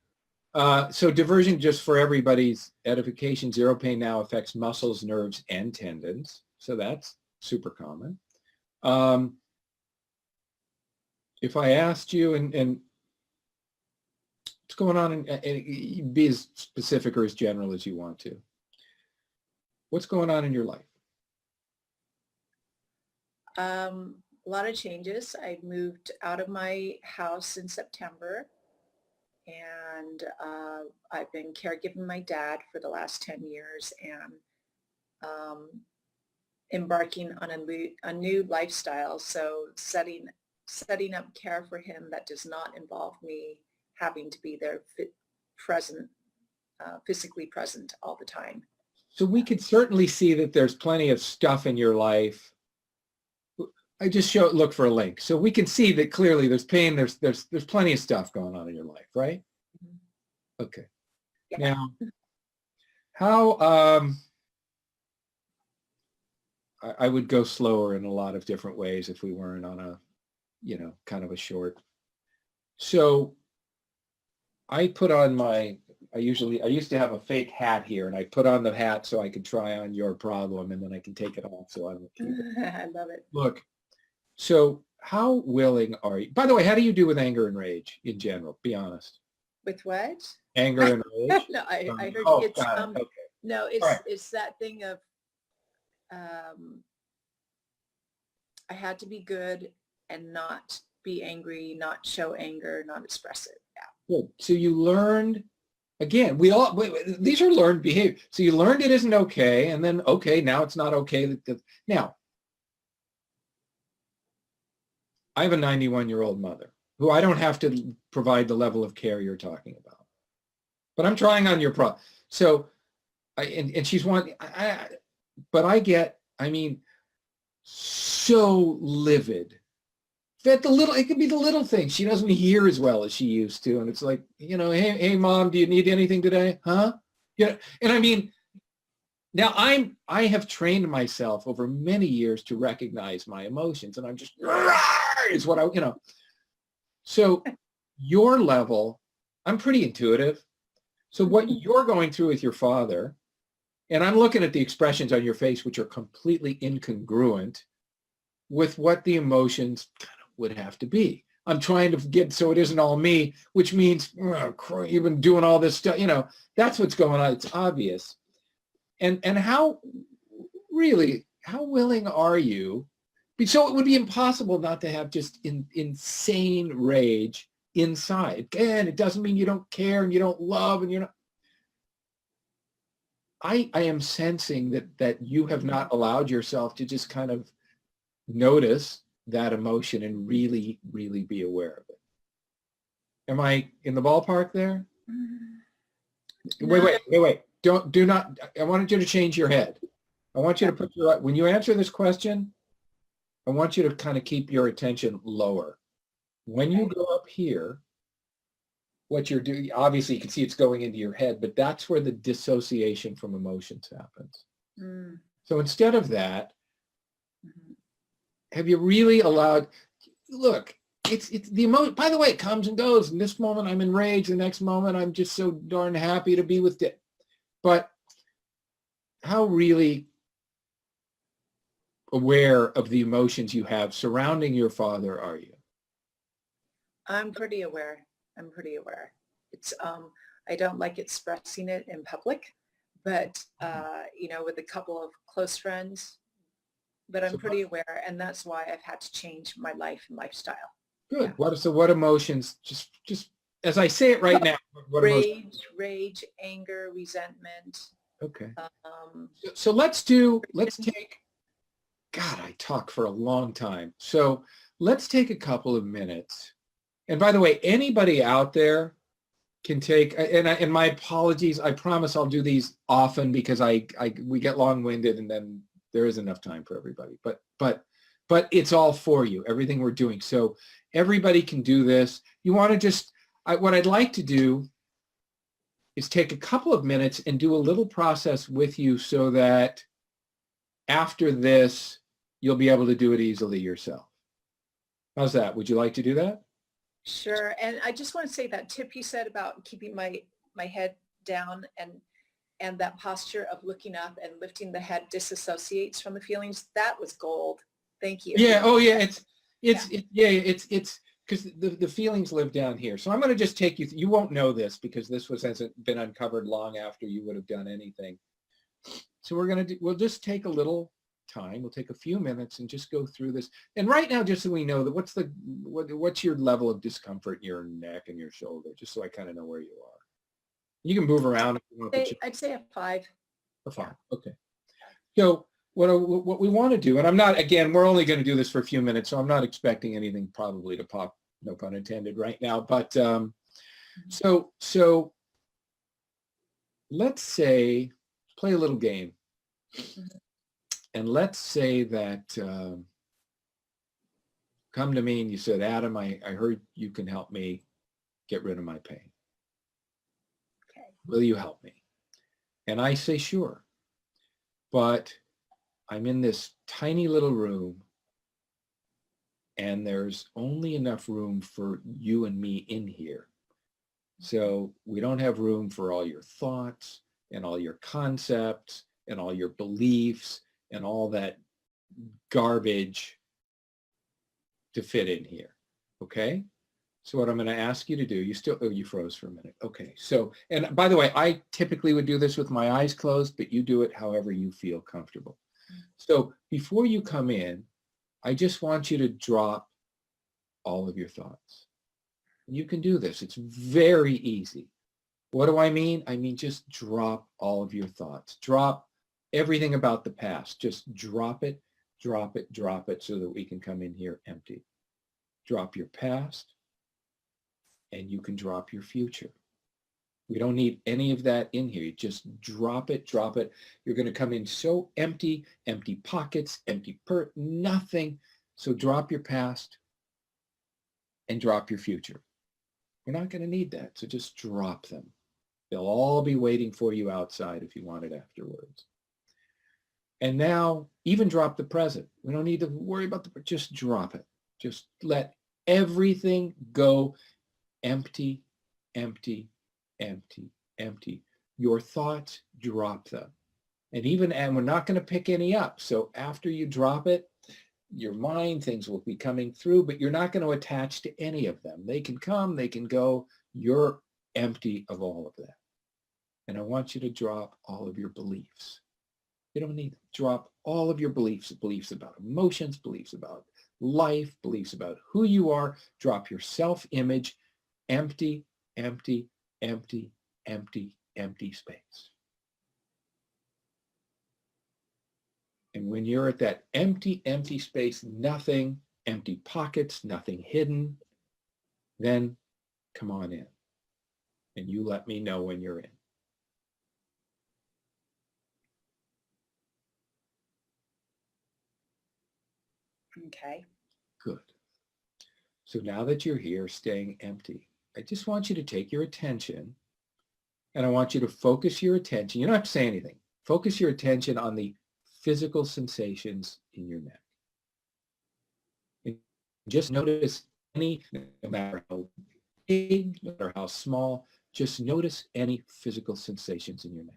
Right. So diversion, just for everybody's edification, zero pain now affects muscles, nerves, and tendons. So that's super common. If I asked you, and what's going on, and be as specific or as general as you want to, what's going on in your life? A lot of changes. I moved out of my house in September, and I've been caregiving my dad for the last 10 years and embarking on a new lifestyle. So setting up care for him that does not involve me having to be there physically present all the time. So we could certainly see that there's plenty of stuff in your life. I just look for a link. So we can see that clearly there's pain, there's plenty of stuff going on in your life, right? Mm-hmm. Okay. Yeah. Now, how, I would go slower in a lot of different ways if we weren't on a, kind of a short. So I put on my I used to have a fake hat here, and I put on the hat so I could try on your problem, and then I can take it off so I don't keep it. I love it. Look, so how willing are you? By the way, how do you do with anger and rage in general? Be honest. With what? Anger and rage? No, I heard Oh, it's got it. Okay. no, All right. it's that thing of I had to be good and not be angry, not show anger, not express it. Yeah. Good. So you learned, again, these are learned behavior. So you learned it isn't okay, and then, okay, now it's not okay. Now, I have a 91-year-old mother who I don't have to provide the level of care you're talking about. But I'm trying on your problem. So, and she's but I get, I mean, so livid. That it could be the little things. She doesn't hear as well as she used to. And it's like, hey, Mom, do you need anything today? Huh? Yeah. And I mean, now I have trained myself over many years to recognize my emotions, and I'm just, is what So your level, I'm pretty intuitive. So what you're going through with your father, and I'm looking at the expressions on your face, which are completely incongruent with what the emotions kind of would have to be. I'm trying to get so it isn't all me, which means you've been doing all this stuff. That's what's going on. It's obvious. And how willing are you? So it would be impossible not to have just insane rage inside. Again, it doesn't mean you don't care and you don't love and you're not. I am sensing that you have not allowed yourself to just kind of notice that emotion and really, really be aware of it. Am I in the ballpark there? No. Wait. Do not, I wanted you to change your head. I want you to when you answer this question, I want you to kind of keep your attention lower. When you go up here, what you're doing, obviously you can see it's going into your head, but that's where the dissociation from emotions happens. Mm. So instead of that, have you really allowed, look, it's the emotion, by the way, it comes and goes. In this moment, I'm enraged. The next moment, I'm just so darn happy to be with Dick. But how really aware of the emotions you have surrounding your father are you? I'm pretty aware. It's I don't like expressing it in public, but with a couple of close friends, but I'm pretty aware, and that's why I've had to change my life and lifestyle. Good. Yeah. What emotions, just as I say it right now, what emotions? Rage, anger, resentment. Okay. So let's take, God, I talk for a long time. So let's take a couple of minutes. And by the way, anybody out there can take, and my apologies, I promise I'll do these often because we get long-winded and then there is enough time for everybody. But it's all for you, everything we're doing. So everybody can do this. You want to just, what I'd like to do is take a couple of minutes and do a little process with you so that after this, you'll be able to do it easily yourself. How's that? Would you like to do that? Sure. And I just want to say that tip you said about keeping my head down and that posture of looking up and lifting the head disassociates from the feelings. That was gold. Thank you. Yeah. Oh yeah. It's because the feelings live down here. So I'm going to just take you, you won't know this because this hasn't been uncovered long after you would have done anything. So we'll just take a little time. We'll take a few minutes and just go through this. And right now, just so we know that what's your level of discomfort in your neck and your shoulder, just so I kind of know where you are. You can move around if you want to. I'd say a 5. A 5. Okay. So what we want to do, and we're only going to do this for a few minutes, so I'm not expecting anything probably to pop, no pun intended, right now. But so let's say, play a little game. And let's say that come to me and you said, Adam, I heard you can help me get rid of my pain. Okay. Will you help me? And I say, sure. But I'm in this tiny little room and there's only enough room for you and me in here. So we don't have room for all your thoughts and all your concepts and all your beliefs and all that garbage to fit in here. Okay? So what I'm going to ask you to do, you froze for a minute. Okay. So, and by the way, I typically would do this with my eyes closed, but you do it however you feel comfortable. So before you come in, I just want you to drop all of your thoughts. You can do this. It's very easy. What do I mean? I mean, just drop all of your thoughts. Drop everything about the past. Just drop it, drop it, drop it so that we can come in here empty. Drop your past and you can drop your future. We don't need any of that in here. You just drop it, drop it. You're going to come in so empty, empty pockets, empty nothing. So drop your past and drop your future. We're not going to need that. So just drop them. They'll all be waiting for you outside if you want it afterwards. And now even drop the present. We don't need to worry about just drop it. Just let everything go empty, empty, empty, empty. Your thoughts, drop them. And we're not going to pick any up. So after you drop it, your mind, things will be coming through, but you're not going to attach to any of them. They can come, they can go. You're empty of all of that. And I want you to drop all of your beliefs. You don't need to drop all of your beliefs about emotions, beliefs about life, beliefs about who you are. Drop your self-image, empty, empty, empty, empty, empty space. And when you're at that empty, empty space, nothing, empty pockets, nothing hidden, then come on in. And you let me know when you're in. Okay. Good. So now that you're here staying empty, I just want you to take your attention and I want you to focus your attention. You don't have to say anything. Focus your attention on the physical sensations in your neck. And just notice any, no matter how big, no matter how small, just notice any physical sensations in your neck.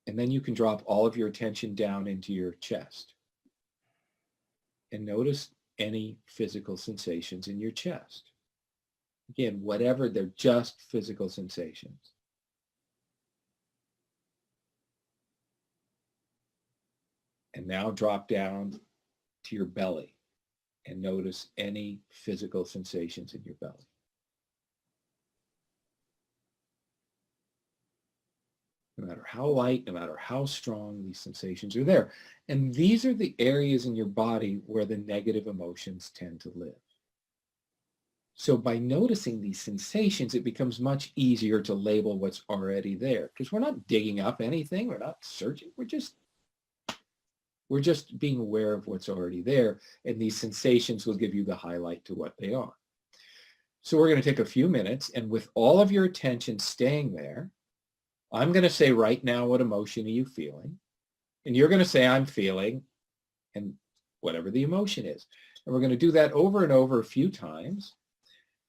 And then you can drop all of your attention down into your chest. And notice any physical sensations in your chest. Again, whatever, they're just physical sensations. And now drop down to your belly and notice any physical sensations in your belly. No matter how light, no matter how strong, these sensations are there. And these are the areas in your body where the negative emotions tend to live. So by noticing these sensations, it becomes much easier to label what's already there because we're not digging up anything. We're not searching. We're just being aware of what's already there. And these sensations will give you the highlight to what they are. So we're going to take a few minutes and with all of your attention staying there, I'm going to say right now, what emotion are you feeling? And you're going to say, I'm feeling, and whatever the emotion is. And we're going to do that over and over a few times.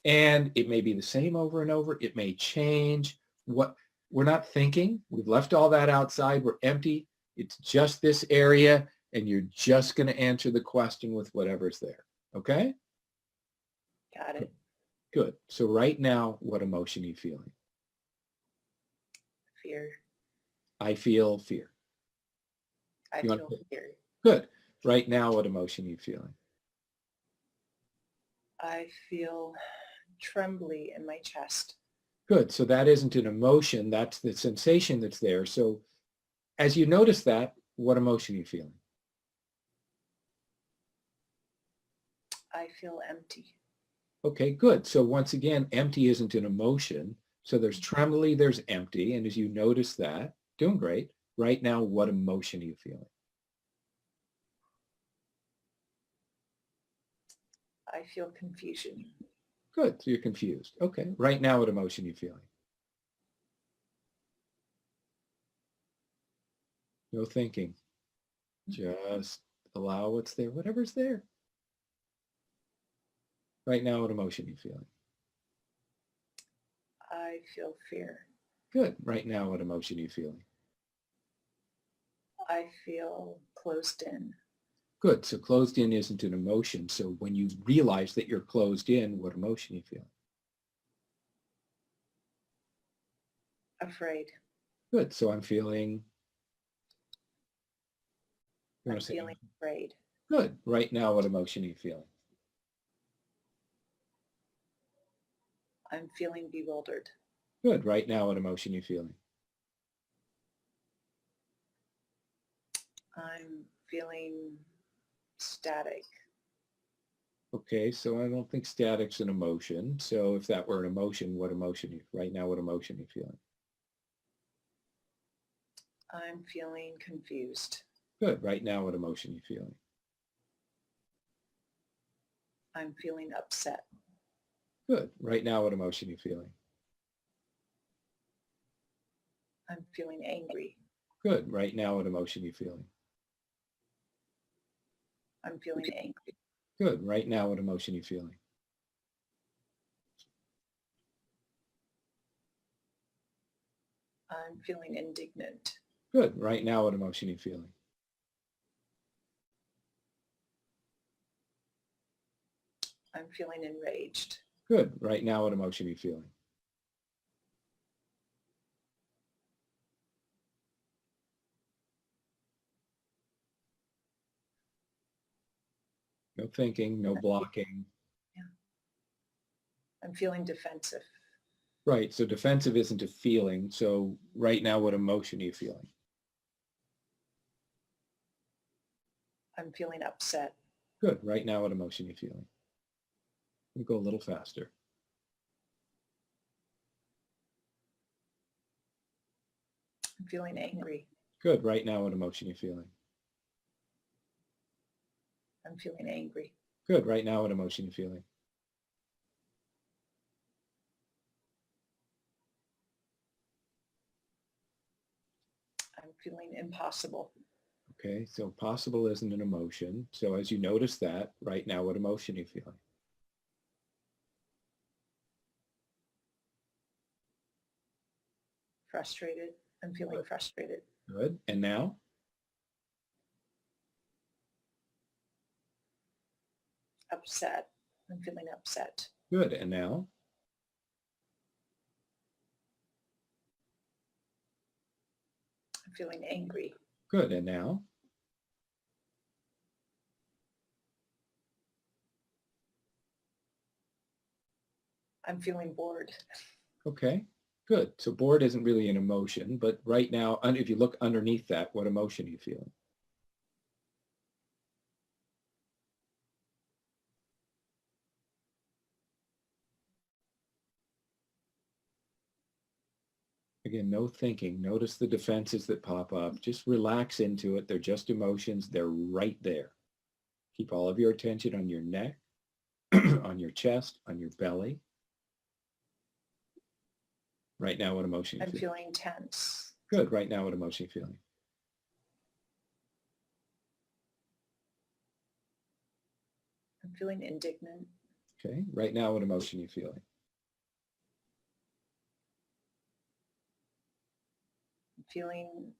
And it may be the same over and over. It may change. We're not thinking. We've left all that outside. We're empty. It's just this area. And you're just going to answer the question with whatever's there. Okay? Got it. Good. So right now, what emotion are you feeling? Fear. I feel fear. I You feel want- fear. Good. Right now, what emotion are you feeling? I feel trembly in my chest. Good. So that isn't an emotion. That's the sensation that's there. So as you notice that, what emotion are you feeling? I feel empty. Okay, good. So once again, empty isn't an emotion. So there's trembly, there's empty. And as you notice that, doing great. Right now, what emotion are you feeling? I feel confusion. Good. So you're confused. Okay. Right now, what emotion are you feeling? No thinking. Just allow what's there, whatever's there. Right now, what emotion are you feeling? I feel fear. Good. Right now, what emotion are you feeling? I feel closed in. Good. So closed in isn't an emotion. So when you realize that you're closed in, what emotion are you feeling? Afraid. Good. So I'm feeling, you I'm want to say, feeling afraid. good. Right now, what emotion are you feeling? I'm feeling bewildered. Good. Right now, what emotion are you feeling? I'm feeling static. Okay, so I don't think static's an emotion. So if that were an emotion, what emotion, right now, what emotion are you feeling? I'm feeling confused. Good. Right now, what emotion are you feeling? I'm feeling upset. Good. Right now, what emotion are you feeling? I'm feeling angry. Good. Right now, what emotion are you feeling? I'm feeling angry. Good. Right now, what emotion are you feeling? I'm feeling indignant. Good. Right now, what emotion are you feeling? I'm feeling enraged. Good. Right now, what emotion are you feeling? No thinking, no blocking. Yeah. I'm feeling defensive. Right. So defensive isn't a feeling. So right now, what emotion are you feeling? I'm feeling upset. Good. Right now, what emotion are you feeling? You go a little faster. I'm feeling angry. Good. Right now, what emotion are you feeling? I'm feeling angry. Good. Right now, what emotion are you feeling? I'm feeling impossible. Okay. So possible isn't an emotion. So as you notice that, right now, what emotion are you feeling? Frustrated. I'm feeling Good. frustrated. Good. And now? Upset. I'm feeling upset. Good. And now? I'm feeling angry. Good. And now? I'm feeling bored. Okay. Good. So bored isn't really an emotion, but right now, if you look underneath that, what emotion are you feeling? Again, no thinking. Notice the defenses that pop up. Just relax into it. They're just emotions. They're right there. Keep all of your attention on your neck, on your chest, on your belly. Right now, what emotion are you I'm feeling? feeling tense. Good. Right now, what emotion are you feeling? I'm feeling indignant. Okay. Right now, what emotion are you feeling? I'm feeling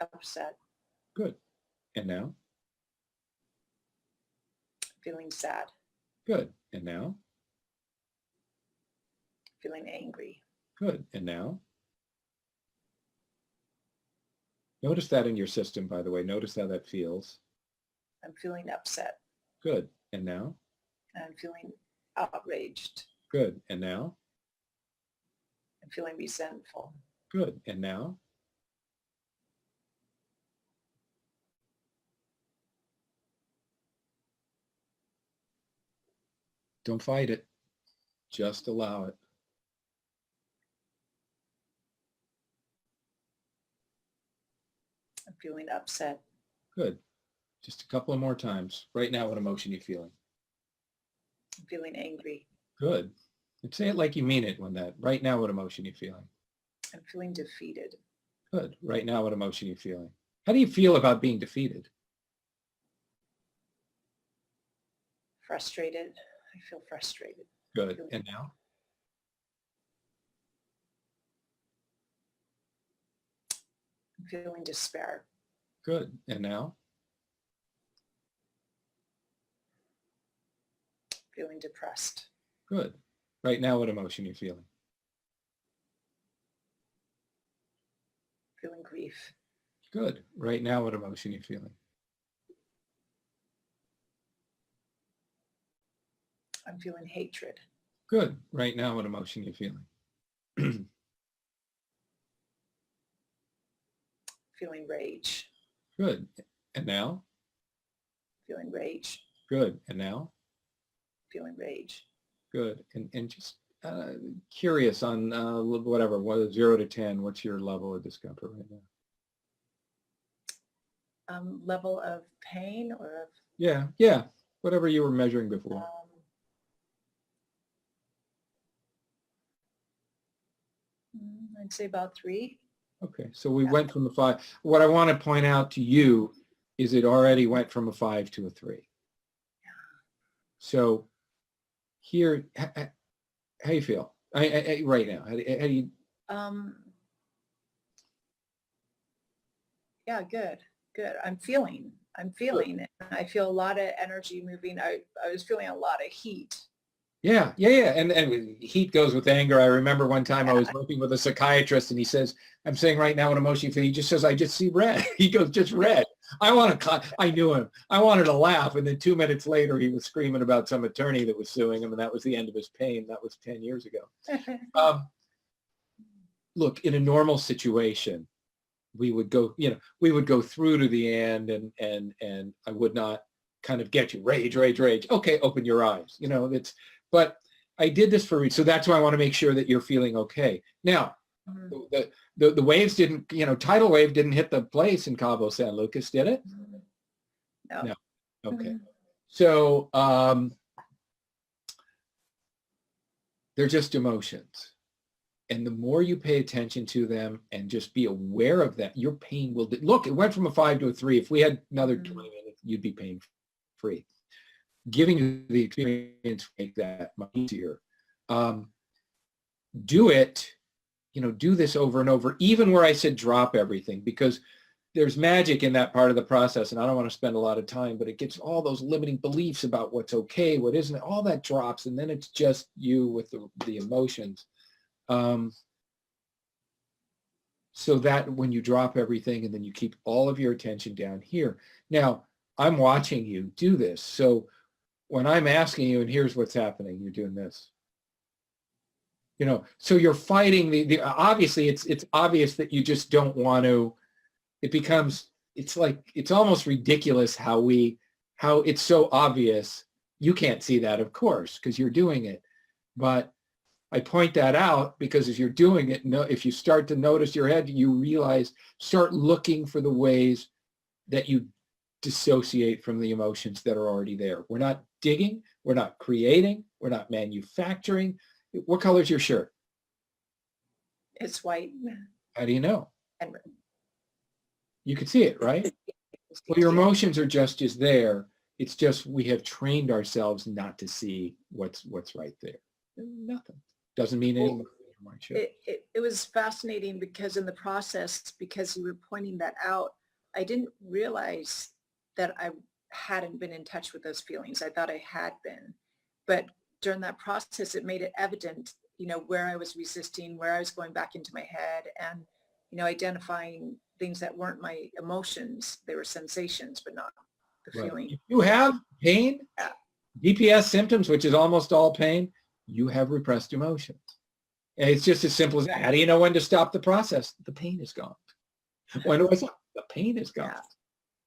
upset. Good. And now? I'm feeling sad. Good. And now? I'm feeling angry. Good. And now? Notice that in your system, by the way. Notice how that feels. I'm feeling upset. Good. And now? I'm feeling outraged. Good. And now? I'm feeling resentful. Good. And now? Don't fight it. Just allow it. I'm feeling upset. Good. Just a couple of more times. Right now, what emotion are you feeling? I'm feeling angry. Good. And say it like you mean it when that. Right now, what emotion are you feeling? I'm feeling defeated. Good. Right now, what emotion are you feeling? How do you feel about being defeated? Frustrated. I feel frustrated. Good. And now? I'm feeling despair. Good. And now? Feeling depressed. Good. Right now, what emotion are you feeling? Feeling grief. Good. Right now, what emotion are you feeling? I'm feeling hatred. Good. Right now, what emotion are you feeling? Feeling rage. Good. And now? Feeling rage. Good. And now? Feeling rage. Good. And just curious on whatever, 0 to 10, what's your level of discomfort right now? Level of pain or of... Yeah. Whatever you were measuring before. I'd say about 3. Okay, so we went from a 5. What I want to point out to you is it already went from a 5 to a 3. So here, how you feel right now? How do you? Yeah, good. I'm feeling. And I feel a lot of energy moving. I was feeling a lot of heat. Yeah. And heat goes with anger. I remember one time I was working with a psychiatrist and he says, I'm saying right now what emotion you feel. He just says, I just see red. He goes, just red. I knew him. I wanted to laugh. And then 2 minutes later, he was screaming about some attorney that was suing him. And that was the end of his pain. That was 10 years ago. Look, in a normal situation, we would go through to the end and I would not kind of get you rage. Okay, open your eyes. But I did this for, so that's why I want to make sure that you're feeling okay. Now, the waves didn't, tidal wave didn't hit the place in Cabo San Lucas, did it? No. Okay. So they're just emotions. And the more you pay attention to them and just be aware of that, your pain will, look, it went from a 5 to a 3. If we had another 20 minutes, you'd be pain free. Giving you the experience make that much easier. Do it, do this over and over, even where I said drop everything, because there's magic in that part of the process. And I don't want to spend a lot of time, but it gets all those limiting beliefs about what's okay, what isn't, all that drops. And then it's just you with the emotions. So that when you drop everything and then you keep all of your attention down here. Now, I'm watching you do this. So when I'm asking you, and here's what's happening, you're doing this. So you're fighting the obviously it's obvious that you just don't want to, it's almost ridiculous how it's so obvious. You can't see that, of course, because you're doing it. But I point that out because as you're doing it, if you start to notice your head, you realize, start looking for the ways that you dissociate from the emotions that are already there. We're not digging, we're not creating, we're not manufacturing. What color is your shirt? It's white. How do you know? And you can see it, right? Well, your emotions are just as there. It's just we have trained ourselves not to see what's right there. Nothing. Doesn't mean anything. It was fascinating because in the process, because you were pointing that out, I didn't realize that I hadn't been in touch with those feelings. I thought I had been. But during that process, it made it evident, where I was resisting, where I was going back into my head and, identifying things that weren't my emotions. They were sensations, but not the feeling. If you have pain, DPS symptoms, which is almost all pain, you have repressed emotions. And it's just as simple as that. How do you know when to stop the process? The pain is gone. When do I stop? The pain is gone. Yeah.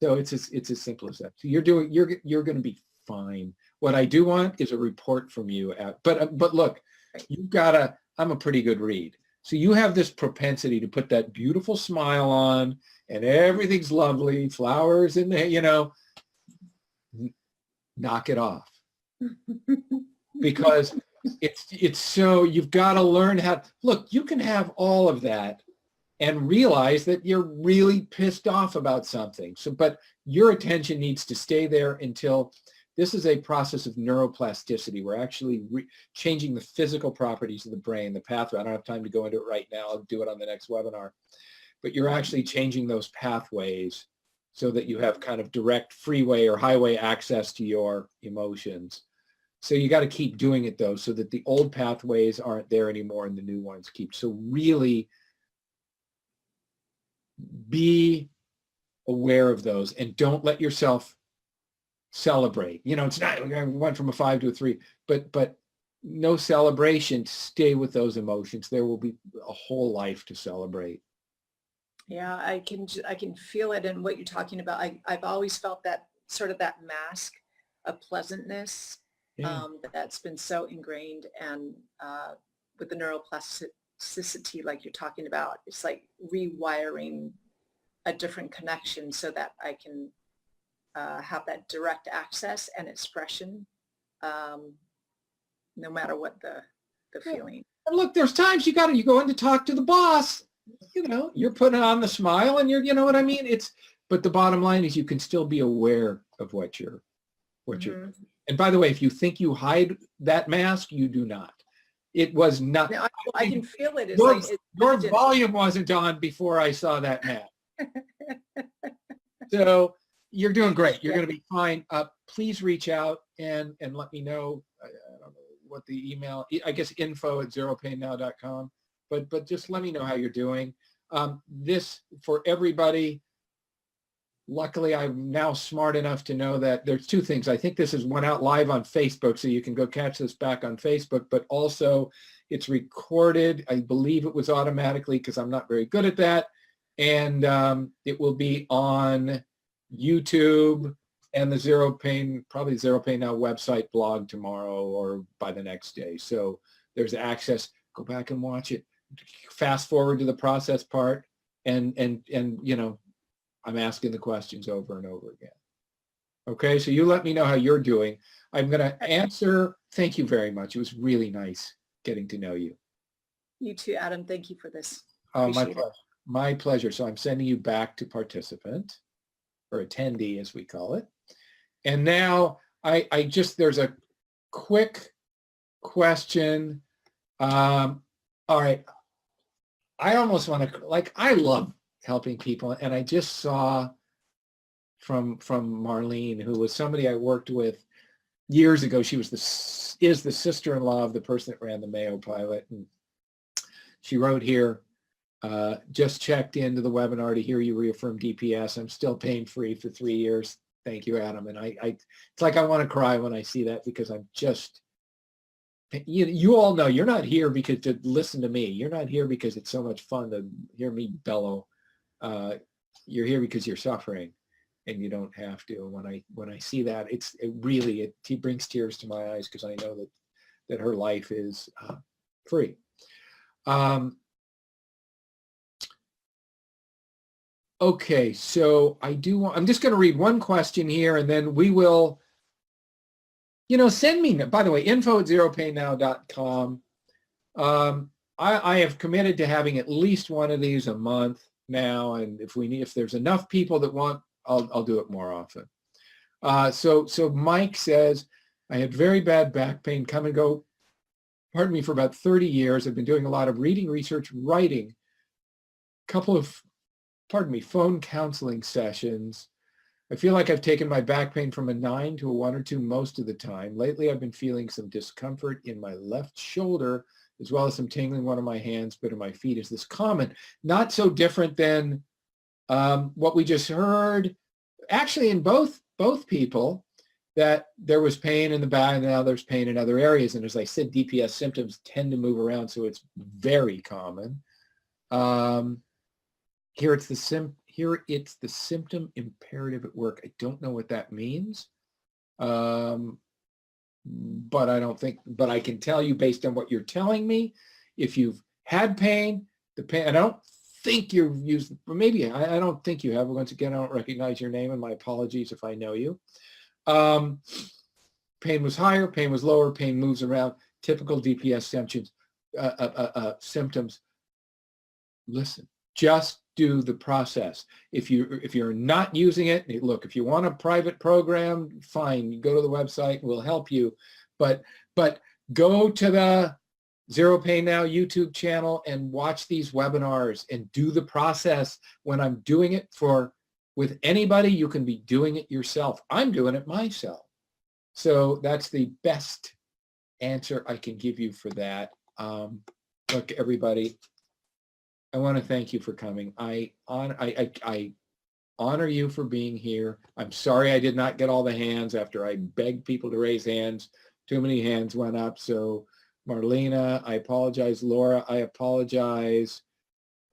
So it's as simple as that. So you're going to be fine. What I do want is a report from you. But look, I'm a pretty good read. So you have this propensity to put that beautiful smile on and everything's lovely, flowers in there, knock it off. Because it's so, you've got to learn how, look, you can have all of that and realize that you're really pissed off about something. So, but your attention needs to stay there until This is a process of neuroplasticity. We're actually changing the physical properties of the brain, the pathway. I don't have time to go into it right now. I'll do it on the next webinar. But you're actually changing those pathways so that you have kind of direct freeway or highway access to your emotions. So you got to keep doing it though, so that the old pathways aren't there anymore and the new ones keep. So really be aware of those and don't let yourself celebrate. You know, it's not, I went from a 5 to a 3, but no celebration. Stay with those emotions. There will be a whole life to celebrate. Yeah, I can feel it in what you're talking about. I've always felt that sort of that mask of pleasantness that's been so ingrained, and with the neuroplasticity like you're talking about, it's like rewiring a different connection so that I can have that direct access and expression, no matter what the feeling. And look, there's times you go in to talk to the boss. You know, you're putting on the smile and you know what I mean? But the bottom line is you can still be aware of what you're, and by the way, if you think you hide that mask, you do not. It was not. No, I can feel it. Your volume wasn't on before I saw that mask. So you're doing great. You're going to be fine. Please reach out and let me know. I don't know what the email, I guess info@zeropainnow.com. But just let me know how you're doing. This, for everybody, luckily I'm now smart enough to know that there's two things. I think this is one out live on Facebook, so you can go catch this back on Facebook, but also it's recorded. I believe it was automatically, because I'm not very good at that. And it will be on YouTube and the probably Zero Pain Now website blog tomorrow or by the next day. So there's access. Go back and watch it. Fast forward to the process part, and you know, I'm asking the questions over and over again. Okay, so you let me know how you're doing. I'm going to answer. Thank you very much. It was really nice getting to know you. You too, Adam. Thank you for this. My pleasure. My pleasure. So I'm sending you back to participant, or attendee as we call it. And now there's a quick question. All right. I almost want to, I love helping people. And I just saw from Marlene, who was somebody I worked with years ago. She is the sister-in-law of the person that ran the Mayo pilot. And she wrote here, just checked into the webinar to hear you reaffirm DPS. I'm still pain free for 3 years. Thank you, Adam. And it's like I want to cry when I see that, because I'm just, you all know you're not here because to listen to me. You're not here because it's so much fun to hear me bellow. You're here because you're suffering, and you don't have to. And when I see that, it brings tears to my eyes, because I know that her life is free. Okay, so I'm just going to read one question here, and then we will, send me, by the way, info@zeropainnow.com. I have committed to having at least one of these a month now, and if there's enough people that want, I'll do it more often. So Mike says, I had very bad back pain come and go, pardon me, for about 30 years. I've been doing a lot of reading, research, writing, a couple of, phone counseling sessions. I feel like I've taken my back pain from a 9 to a 1 or 2 most of the time. Lately, I've been feeling some discomfort in my left shoulder, as well as some tingling in one of my hands, but in my feet. Is this common? Not so different than what we just heard. Actually, in both people, that there was pain in the back, and now there's pain in other areas. And as I said, DPS symptoms tend to move around, so it's very common. Here it's the symptom imperative at work. I don't know what that means, but I can tell you based on what you're telling me, if you've had pain, and I don't think you've used, or maybe I don't think you have. Once again, I don't recognize your name, and my apologies if I know you. Pain was higher, pain was lower, pain moves around, typical DPS symptoms. Listen, just do the process. If you're not using it, look, if you want a private program, fine, you go to the website, we'll help you. But go to the Zero Pain Now YouTube channel and watch these webinars and do the process. When I'm doing it with anybody, you can be doing it yourself. I'm doing it myself. So that's the best answer I can give you for that. Look, everybody, I want to thank you for coming. I honor you for being here. I'm sorry I did not get all the hands after I begged people to raise hands. Too many hands went up. So Marlena, I apologize. Laura, I apologize.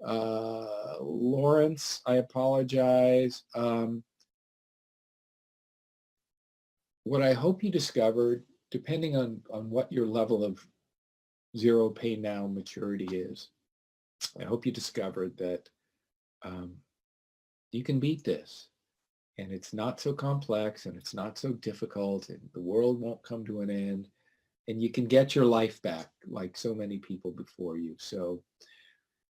Lawrence, I apologize. What I hope you discovered, depending on what your level of Zero Pain Now maturity is, I hope you discovered that you can beat this, and it's not so complex, and it's not so difficult, and the world won't come to an end, and you can get your life back like so many people before you. So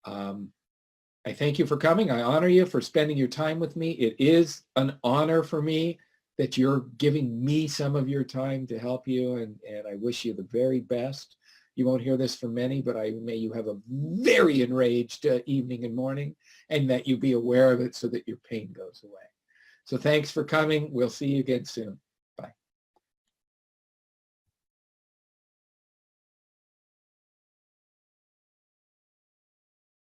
I thank you for coming. I honor you for spending your time with me. It is an honor for me that you're giving me some of your time to help you, and I wish you the very best. You won't hear this from many, but may you have a very enraged evening and morning, and that you be aware of it so that your pain goes away. So thanks for coming. We'll see you again soon.